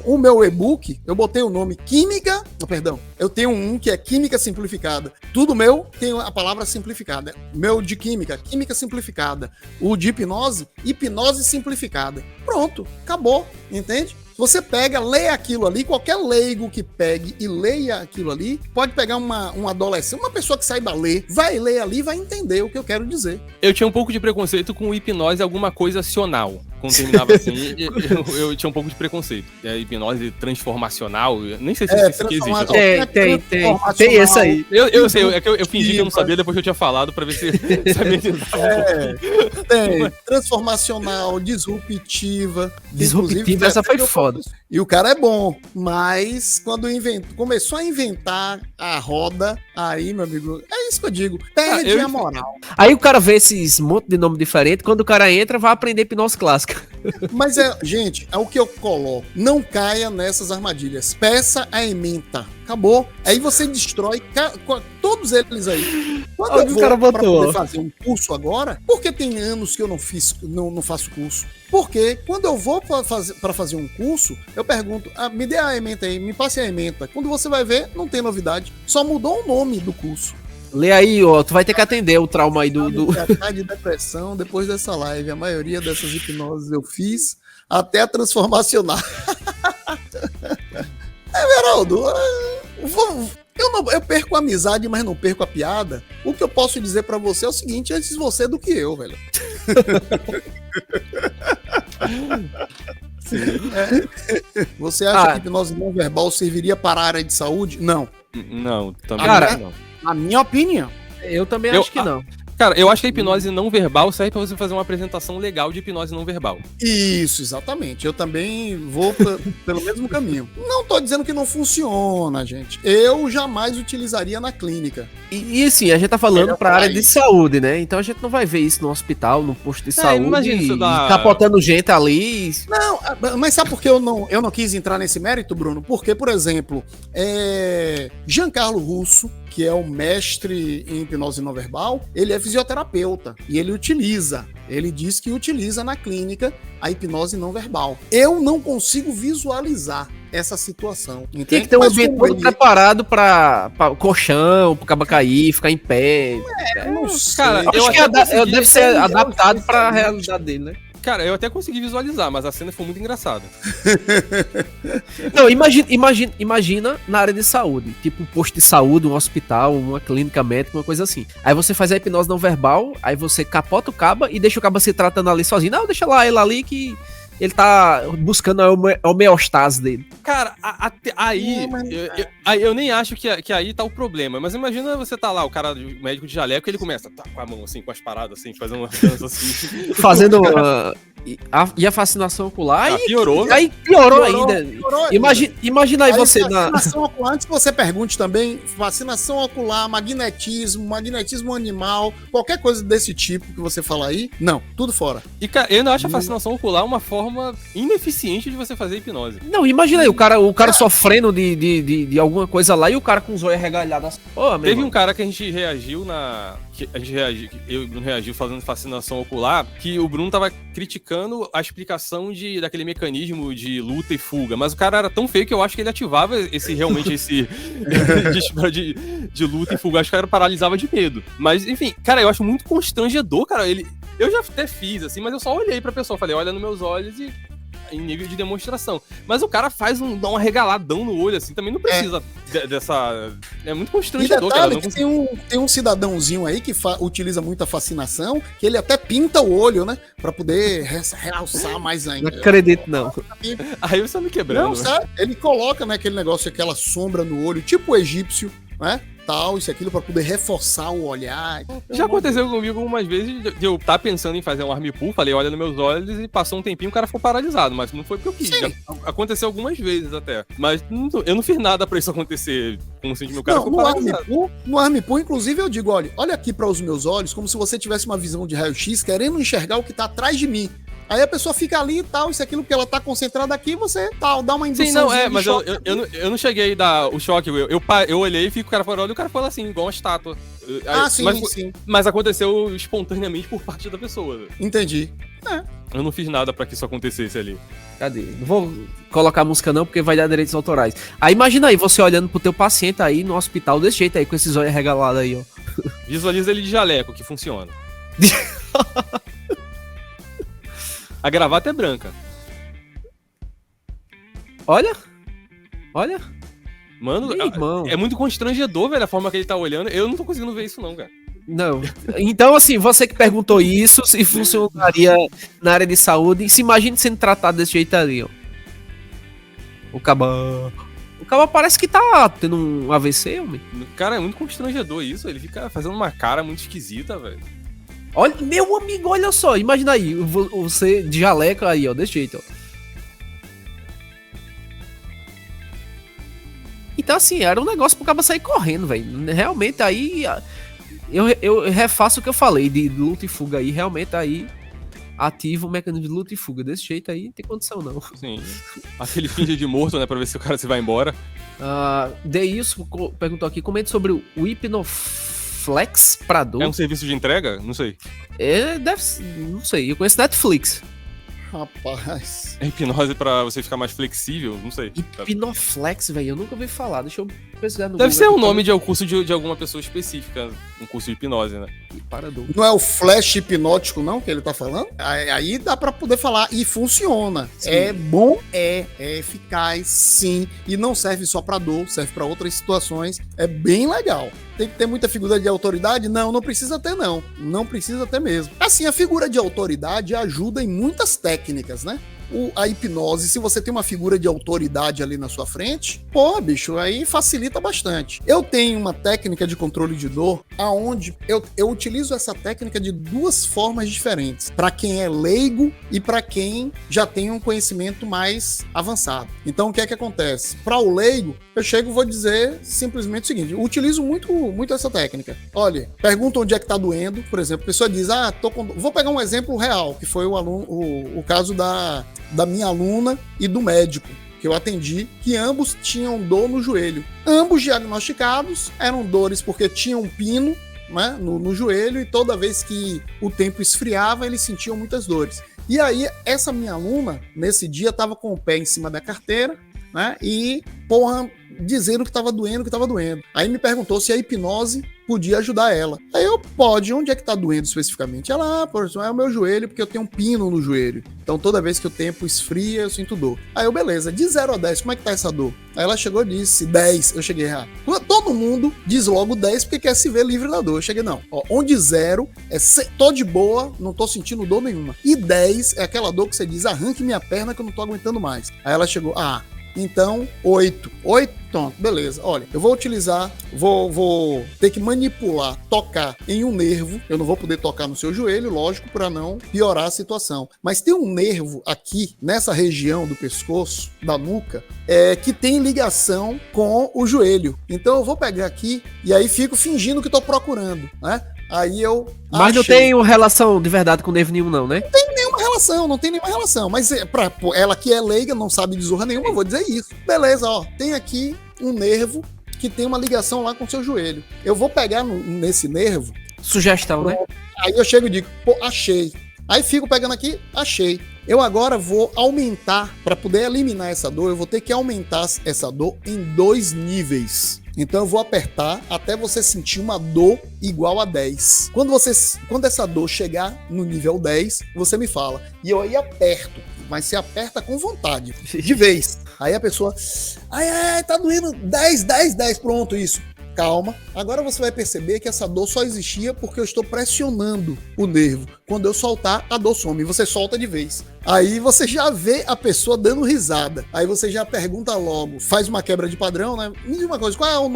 [SPEAKER 3] O meu e-book, eu botei o nome Química... Eu tenho um que é Química Simplificada. Tudo meu tem a palavra simplificada. Meu de Química Simplificada. O de Hipnose Simplificada. Pronto, acabou. Entende? Você pega, lê aquilo ali, qualquer leigo que pegue e leia aquilo ali, pode pegar um adolescente, uma pessoa que saiba ler, vai ler ali e vai entender o que eu quero dizer.
[SPEAKER 2] Eu tinha um pouco de preconceito com hipnose, alguma coisa acional. Quando terminava assim, eu tinha um pouco de preconceito. Hipnose transformacional, nem sei se isso aqui existe.
[SPEAKER 1] Tem esse aí.
[SPEAKER 2] Eu sei, é que eu fingi que eu não sabia, depois que eu tinha falado, pra ver se sabia
[SPEAKER 3] tem transformacional, disruptiva.
[SPEAKER 1] Disruptiva, essa foi foda.
[SPEAKER 3] E o cara é bom, mas quando começou a inventar a roda, aí, meu amigo, é isso que eu digo, perde a moral.
[SPEAKER 1] Aí o cara vê esses monte de nome diferente, quando o cara entra, vai aprender hipnose clássica. básica.
[SPEAKER 3] Mas gente, é o que eu coloco. Não caia nessas armadilhas. Peça a ementa. Acabou. Aí você destrói todos eles aí. Quando
[SPEAKER 1] Olha
[SPEAKER 3] eu
[SPEAKER 1] o cara
[SPEAKER 3] vou pra
[SPEAKER 1] botou.
[SPEAKER 3] poder fazer um curso agora, porque tem anos que eu não faço curso. Porque quando eu vou para fazer um curso, eu pergunto, me dê a ementa aí, me passe a ementa. Quando você vai ver, não tem novidade. Só mudou o nome do curso.
[SPEAKER 1] Lê aí, ó, tu vai ter que atender o trauma aí do...
[SPEAKER 3] De depressão depois dessa live. A maioria dessas hipnoses eu fiz, até a transformacional. Everaldo, eu perco a amizade, mas não perco a piada. O que eu posso dizer pra você é o seguinte: antes você do que eu, velho. Você acha que hipnose não verbal serviria para a área de saúde? Não.
[SPEAKER 2] Não, também
[SPEAKER 1] Cara,
[SPEAKER 2] não.
[SPEAKER 3] Na minha opinião.
[SPEAKER 1] Eu também acho que não.
[SPEAKER 2] Cara, eu acho que a hipnose não verbal serve pra você fazer uma apresentação legal de hipnose não verbal.
[SPEAKER 3] Isso, exatamente. Eu também vou pelo mesmo caminho. Não tô dizendo que não funciona, gente. Eu jamais utilizaria na clínica.
[SPEAKER 1] E assim, a gente tá falando pra área de saúde, né? Então a gente não vai ver isso no hospital, no posto de saúde,
[SPEAKER 2] imagina isso
[SPEAKER 1] capotando gente ali.
[SPEAKER 3] Não, mas sabe por que eu não quis entrar nesse mérito, Bruno? Porque, por exemplo, Giancarlo Russo, que é o mestre em hipnose não verbal, ele é fisioterapeuta e ele diz que utiliza na clínica a hipnose não verbal. Eu não consigo visualizar essa situação. Entende?
[SPEAKER 1] Tem que ter um ambiente todo preparado pra colchão, pro cabo cair, ficar em pé.
[SPEAKER 3] Não sei.
[SPEAKER 2] Cara,
[SPEAKER 1] Eu acho que deve ser adaptado pra realidade dele, né?
[SPEAKER 2] Cara, eu até consegui visualizar, mas a cena foi muito engraçada.
[SPEAKER 1] Não, imagina na área de saúde, tipo um posto de saúde, um hospital, uma clínica médica, uma coisa assim. Aí você faz a hipnose não verbal, aí você capota o caba e deixa o caba se tratando ali sozinho. Não, deixa lá ele ali que ele tá buscando a homeostase dele.
[SPEAKER 2] Cara, eu nem acho que aí tá o problema. Mas imagina você tá lá, o cara médico de jaleco, ele começa com a mão assim, com as paradas assim, fazendo uma dança assim.
[SPEAKER 1] Fazendo... e a fascinação ocular.
[SPEAKER 2] Piorou.
[SPEAKER 1] Aí piorou ainda. Imagina aí você
[SPEAKER 3] fascinação ocular, antes que você pergunte também, fascinação ocular, magnetismo animal, qualquer coisa desse tipo que você fala aí, não, tudo fora.
[SPEAKER 2] E cara, eu não acho a fascinação ocular uma forma ineficiente de você fazer hipnose.
[SPEAKER 1] Não, imagina aí, o cara sofrendo de alguma coisa lá e o cara com os olhos arregalados.
[SPEAKER 2] Teve um cara que a gente reagiu eu e o Bruno reagiu fazendo fascinação ocular, que o Bruno tava criticando a explicação daquele mecanismo de luta e fuga, mas o cara era tão feio que eu acho que ele ativava esse de luta e fuga, acho que o cara paralisava de medo. Mas, enfim, cara, eu acho muito constrangedor, cara, eu já até fiz, assim, mas eu só olhei pra pessoa, falei, olha nos meus olhos e em nível de demonstração. Mas o cara dá um arregaladão no olho, assim, também não precisa dessa... É muito constrangedor,
[SPEAKER 3] detalhe,
[SPEAKER 2] cara.
[SPEAKER 3] Tem um cidadãozinho aí que utiliza muita fascinação, que ele até pinta o olho, né? Pra poder realçar mais ainda.
[SPEAKER 1] Não acredito, não.
[SPEAKER 2] Aí você tá me quebrando.
[SPEAKER 3] Não, sério. Ele coloca, né, aquele negócio, aquela sombra no olho, tipo o egípcio, né? Tal, isso e aquilo, pra poder reforçar o olhar.
[SPEAKER 2] Já aconteceu comigo algumas vezes de eu estar pensando em fazer um arm pull, falei, olha nos meus olhos, e passou um tempinho, o cara ficou paralisado, mas não foi porque eu quis. Já aconteceu algumas vezes até. Mas eu não fiz nada pra isso acontecer. Como se meu cara ficou paralisado.
[SPEAKER 3] No arm pull, inclusive, eu digo, olha aqui para os meus olhos, como se você tivesse uma visão de raio-x, querendo enxergar o que tá atrás de mim. Aí a pessoa fica ali e tal, isso aqui, porque ela tá concentrada aqui, você tal, dá uma indução.
[SPEAKER 2] Sim, não, mas eu não cheguei a dar o choque. Eu olhei e fico, o cara falou, olha, o cara falou assim, igual uma estátua.
[SPEAKER 3] Sim.
[SPEAKER 2] Mas aconteceu espontaneamente por parte da pessoa.
[SPEAKER 3] Entendi.
[SPEAKER 2] Eu não fiz nada pra que isso acontecesse ali.
[SPEAKER 1] Cadê? Não vou colocar música não, porque vai dar direitos autorais. Aí imagina aí, você olhando pro teu paciente aí no hospital desse jeito aí, com esses olhos regalados aí, ó.
[SPEAKER 2] Visualiza ele de jaleco, que funciona. A gravata é branca.
[SPEAKER 1] Olha.
[SPEAKER 2] Mano, é muito constrangedor, velho, a forma que ele tá olhando. Eu não tô conseguindo ver isso não, cara.
[SPEAKER 1] Não. Então, assim, você que perguntou isso, se funcionaria na área de saúde, se imagine sendo tratado desse jeito ali, ó. O caba parece que tá tendo um AVC, homem.
[SPEAKER 2] Cara, é muito constrangedor isso. Ele fica fazendo uma cara muito esquisita, velho.
[SPEAKER 1] Olha, meu amigo, olha só, imagina aí, você de jaleco aí, ó, desse jeito, ó. Então, assim, era um negócio pro cara sair correndo, velho. Realmente, aí, eu refaço o que eu falei de luta e fuga aí, realmente, aí, ativa o mecanismo de luta e fuga. Desse jeito aí, não tem condição, não.
[SPEAKER 2] Sim. Aquele finge de morto, né? Pra ver se o cara se vai embora.
[SPEAKER 1] Deilson perguntou aqui, comente sobre o Hipnoflex pra dor.
[SPEAKER 2] É um serviço de entrega? Não sei.
[SPEAKER 1] Não sei, eu conheço Netflix.
[SPEAKER 3] Rapaz.
[SPEAKER 2] É hipnose pra você ficar mais flexível? Não sei.
[SPEAKER 1] Hipnoflex, velho, eu nunca ouvi falar. Deixa eu pesquisar no
[SPEAKER 2] Deve
[SPEAKER 1] Google
[SPEAKER 2] ser um
[SPEAKER 1] aqui.
[SPEAKER 2] nome de um curso de alguma pessoa específica. Um curso de hipnose, né?
[SPEAKER 1] Para dor.
[SPEAKER 3] Não é o flash hipnótico, não, que ele tá falando? Aí dá pra poder falar. E funciona.
[SPEAKER 1] Sim.
[SPEAKER 3] É bom, é eficaz, sim. E não serve só pra dor, serve pra outras situações. É bem legal. Tem que ter muita figura de autoridade? Não precisa ter, não. Não precisa ter mesmo. Assim, a figura de autoridade ajuda em muitas técnicas, né? A hipnose, se você tem uma figura de autoridade ali na sua frente, pô, bicho, aí facilita bastante. Eu tenho uma técnica de controle de dor aonde eu utilizo essa técnica de duas formas diferentes, para quem é leigo e para quem já tem um conhecimento mais avançado. Então, o que é que acontece? Para o leigo, eu chego e vou dizer simplesmente o seguinte, eu utilizo muito essa técnica. Olha, pergunta onde é que tá doendo, por exemplo, a pessoa diz, vou pegar um exemplo real, que foi o caso da minha aluna e do médico que eu atendi, que ambos tinham dor no joelho. Ambos diagnosticados, eram dores porque tinham um pino, né, no joelho, e toda vez que o tempo esfriava, eles sentiam muitas dores. E aí, essa minha aluna, nesse dia, estava com o pé em cima da carteira, né, e, dizendo que estava doendo. Aí me perguntou se a hipnose podia ajudar ela. Aí pode, onde é que tá doendo especificamente? Ela, por exemplo, é o meu joelho, porque eu tenho um pino no joelho. Então toda vez que o tempo esfria, eu sinto dor. Aí eu, beleza, de 0 a 10, como é que tá essa dor? Aí ela chegou e disse 10, eu cheguei errado. Todo mundo diz logo 10 porque quer se ver livre da dor. Eu cheguei, não. Onde 0 tô de boa, não tô sentindo dor nenhuma. E 10 é aquela dor que você diz, arranque minha perna que eu não tô aguentando mais. Aí ela chegou, então 8, pronto, beleza. Olha, eu vou utilizar, vou ter que manipular, tocar em um nervo. Eu não vou poder tocar no seu joelho, lógico, para não piorar a situação. Mas tem um nervo aqui, nessa região do pescoço, da nuca, que tem ligação com o joelho. Então eu vou pegar aqui e aí fico fingindo que tô procurando, né? Aí eu
[SPEAKER 1] Mas não tem relação de verdade com nervo nenhum, não, né?
[SPEAKER 3] Não tem nenhuma relação. Mas pra ela que é leiga, não sabe de zorra nenhuma, eu vou dizer isso. Beleza, tem aqui um nervo que tem uma ligação lá com o seu joelho. Eu vou pegar nesse nervo.
[SPEAKER 1] Sugestão, né?
[SPEAKER 3] Aí eu chego e digo, achei. Aí fico pegando aqui, achei. Eu agora vou aumentar, para poder eliminar essa dor, eu vou ter que aumentar essa dor em 2 níveis. Então eu vou apertar até você sentir uma dor igual a 10. Quando essa dor chegar no nível 10, você me fala. E eu aí aperto, mas você aperta com vontade, de vez. Aí a pessoa, tá doendo, 10, pronto, isso. Calma, agora você vai perceber que essa dor só existia porque eu estou pressionando o nervo. Quando eu soltar, a dor some, você solta de vez. Aí você já vê a pessoa dando risada. Aí você já pergunta logo, faz uma quebra de padrão, né? Me diz uma coisa, qual é o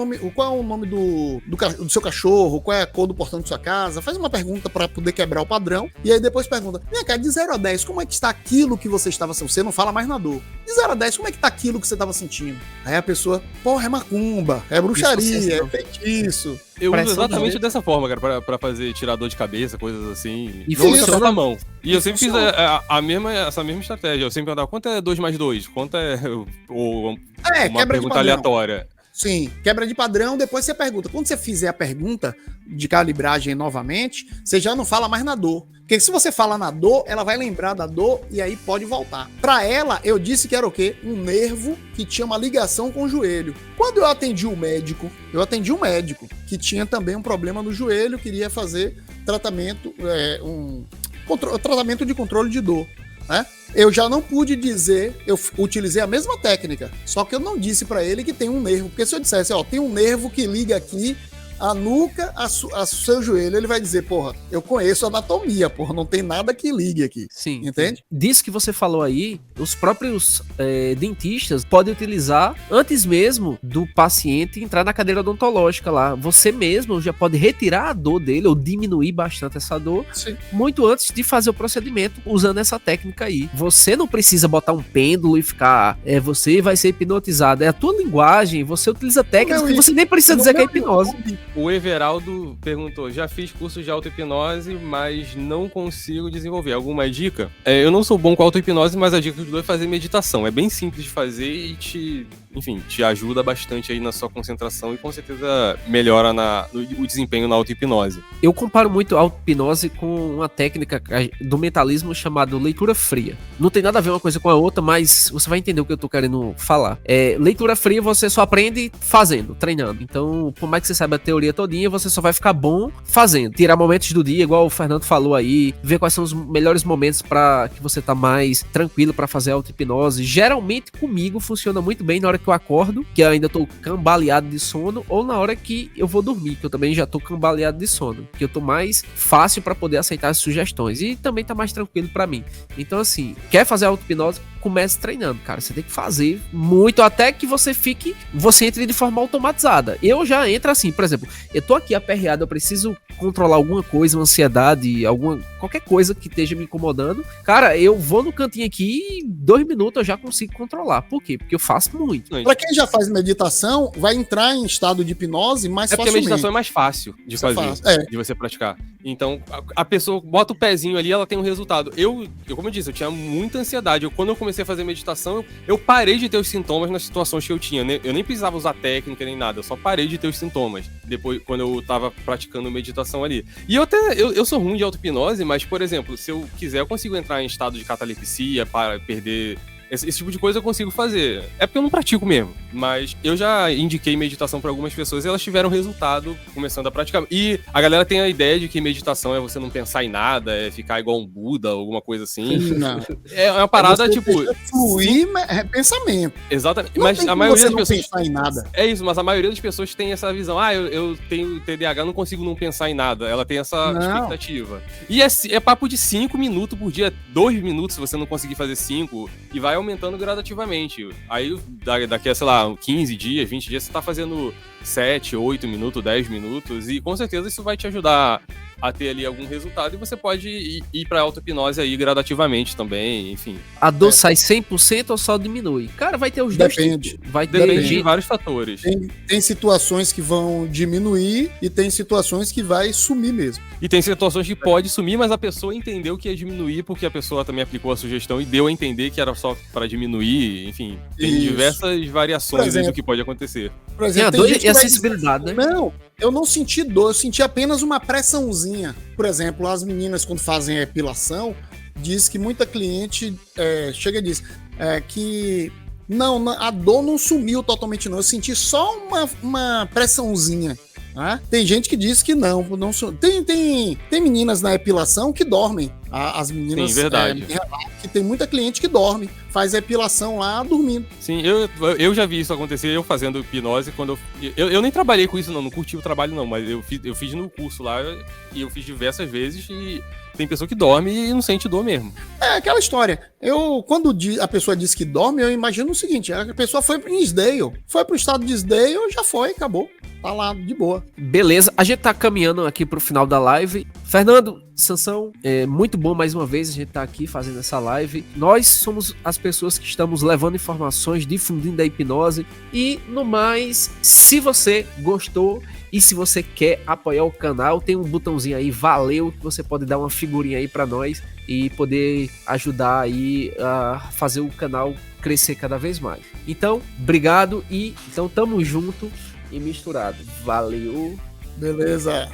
[SPEAKER 3] nome do seu cachorro? Qual é a cor do portão de sua casa? Faz uma pergunta para poder quebrar o padrão. E aí depois pergunta, vem cá, de 0 a 10, como é que está aquilo que você estava sentindo? Você não fala mais na dor. De 0 a 10, como é que está aquilo que você estava sentindo? Aí a pessoa, porra, é macumba, é bruxaria, é feitiço.
[SPEAKER 2] Eu uso exatamente dessa forma, cara, pra fazer tirar dor de cabeça, coisas assim.
[SPEAKER 1] E
[SPEAKER 2] funciona na mão. E eu sempre fiz essa mesma estratégia. Eu sempre andava, quanto é 2 mais 2? Quanto é uma pergunta aleatória?
[SPEAKER 3] Sim, quebra de padrão, depois você pergunta. Quando você fizer a pergunta de calibragem novamente, você já não fala mais na dor. Porque se você fala na dor, ela vai lembrar da dor e aí pode voltar. Pra ela, eu disse que era o quê? Um nervo que tinha uma ligação com o joelho. Quando eu atendi um médico que tinha também um problema no joelho, queria fazer tratamento, tratamento de controle de dor, né? Eu já não pude dizer, eu utilizei a mesma técnica, só que eu não disse pra ele que tem um nervo, porque se eu dissesse, tem um nervo que liga aqui a nuca a seu joelho, ele vai dizer, porra, eu conheço anatomia, porra, não tem nada que ligue aqui.
[SPEAKER 1] Sim.
[SPEAKER 3] Entende?
[SPEAKER 1] Disso que você falou aí, os próprios dentistas podem utilizar antes mesmo do paciente entrar na cadeira odontológica lá. Você mesmo já pode retirar a dor dele ou diminuir bastante essa dor.
[SPEAKER 3] Sim.
[SPEAKER 1] Muito antes de fazer o procedimento usando essa técnica aí. Você não precisa botar um pêndulo e ficar, você vai ser hipnotizado. É a tua linguagem, você utiliza técnicas que você nem precisa dizer que é hipnose.
[SPEAKER 2] O Everaldo perguntou, já fiz curso de auto-hipnose, mas não consigo desenvolver. Alguma dica? Eu não sou bom com auto-hipnose, mas a dica que eu dou é fazer meditação. É bem simples de fazer e te ajuda bastante aí na sua concentração e com certeza melhora o desempenho na auto-hipnose.
[SPEAKER 1] Eu comparo muito a auto-hipnose com uma técnica do mentalismo chamada leitura fria. Não tem nada a ver uma coisa com a outra, mas você vai entender o que eu tô querendo falar. Leitura fria você só aprende fazendo, treinando. Então, por mais que você saiba a teoria todinha, você só vai ficar bom fazendo. Tirar momentos do dia, igual o Fernando falou aí, ver quais são os melhores momentos para que você tá mais tranquilo para fazer auto-hipnose. Geralmente comigo funciona muito bem na hora que eu acordo, que eu ainda tô cambaleado de sono, ou na hora que eu vou dormir, que eu também já tô cambaleado de sono, que eu tô mais fácil para poder aceitar as sugestões e também tá mais tranquilo para mim. Então assim, quer fazer auto-hipnose? Comece treinando, cara. Você tem que fazer muito até que você entre de forma automatizada. Eu já entro assim, por exemplo, eu tô aqui aperreado, eu preciso controlar alguma coisa, uma ansiedade, qualquer coisa que esteja me incomodando. Cara, eu vou no cantinho aqui e 2 minutos eu já consigo controlar. Por quê? Porque eu faço muito.
[SPEAKER 3] Pra quem já faz meditação, vai entrar em estado de hipnose mais facilmente.
[SPEAKER 2] Porque a meditação é mais fácil de fazer, de você praticar. Então, a pessoa bota o pezinho ali, ela tem um resultado. Como eu disse, eu tinha muita ansiedade. Quando eu comecei a fazer meditação, eu parei de ter os sintomas nas situações que eu tinha. Eu nem precisava usar técnica nem nada, eu só parei de ter os sintomas depois, quando eu tava praticando meditação ali. E eu sou ruim de auto-hipnose, mas, por exemplo, se eu quiser, eu consigo entrar em estado de catalepsia para perder... Esse tipo de coisa eu consigo fazer. É porque eu não pratico mesmo. Mas eu já indiquei meditação para algumas pessoas e elas tiveram resultado começando a praticar. E a galera tem a ideia de que meditação é você não pensar em nada, é ficar igual um Buda, alguma coisa assim.
[SPEAKER 3] Não.
[SPEAKER 2] É uma parada, tipo...
[SPEAKER 3] fluir pensamento.
[SPEAKER 2] Exatamente.
[SPEAKER 3] Não,
[SPEAKER 2] mas a maioria das pessoas...
[SPEAKER 3] pensar em nada.
[SPEAKER 2] É isso, mas a maioria das pessoas tem essa visão. Eu tenho TDAH, não consigo não pensar em nada. Ela tem essa expectativa. E é papo de 5 minutos por dia, 2 minutos se você não conseguir fazer 5, e vai aumentando gradativamente. Aí, daqui a, sei lá, 15 dias, 20 dias, você tá fazendo 7, 8 minutos, 10 minutos, e com certeza isso vai te ajudar a ter ali algum resultado, e você pode ir pra auto-hipnose aí gradativamente também, enfim.
[SPEAKER 1] A dor sai 100% ou só diminui? Cara, vai ter os dois.
[SPEAKER 3] Depende.
[SPEAKER 2] Depende de vários fatores.
[SPEAKER 3] Tem situações que vão diminuir e tem situações que vai sumir mesmo.
[SPEAKER 2] E tem situações que pode sumir, mas a pessoa entendeu que ia diminuir porque a pessoa também aplicou a sugestão e deu a entender que era só para diminuir, enfim. Tem diversas variações do que pode acontecer.
[SPEAKER 3] Por exemplo,
[SPEAKER 1] tem a dor e a sensibilidade, né?
[SPEAKER 3] Não, eu não senti dor, eu senti apenas uma pressãozinha. Por exemplo, as meninas quando fazem a epilação, diz que muita cliente chega e diz que não, a dor não sumiu totalmente não, eu senti só uma pressãozinha. Tem gente que diz que não tem meninas na epilação que dormem. As meninas,
[SPEAKER 2] sim, verdade.
[SPEAKER 3] Que tem muita cliente que dorme, faz a epilação lá dormindo.
[SPEAKER 2] Sim, eu já vi isso acontecer, eu fazendo hipnose, quando eu nem trabalhei com isso não curti o trabalho não, mas eu fiz no curso lá, e eu fiz diversas vezes, e tem pessoa que dorme e não sente dor mesmo. É
[SPEAKER 3] aquela história, quando a pessoa diz que dorme, eu imagino o seguinte, a pessoa foi pro estado de Isdale, já foi, acabou. Tá lá, de boa.
[SPEAKER 1] Beleza, a gente tá caminhando aqui pro final da live. Fernando, Sansão, muito bom mais uma vez a gente tá aqui fazendo essa live. Nós somos as pessoas que estamos levando informações, difundindo a hipnose. E, no mais, se você gostou e se você quer apoiar o canal, tem um botãozinho aí, valeu, que você pode dar uma figurinha aí pra nós e poder ajudar aí a fazer o canal crescer cada vez mais. Então, obrigado e então tamo junto e misturado. Valeu.
[SPEAKER 3] Beleza.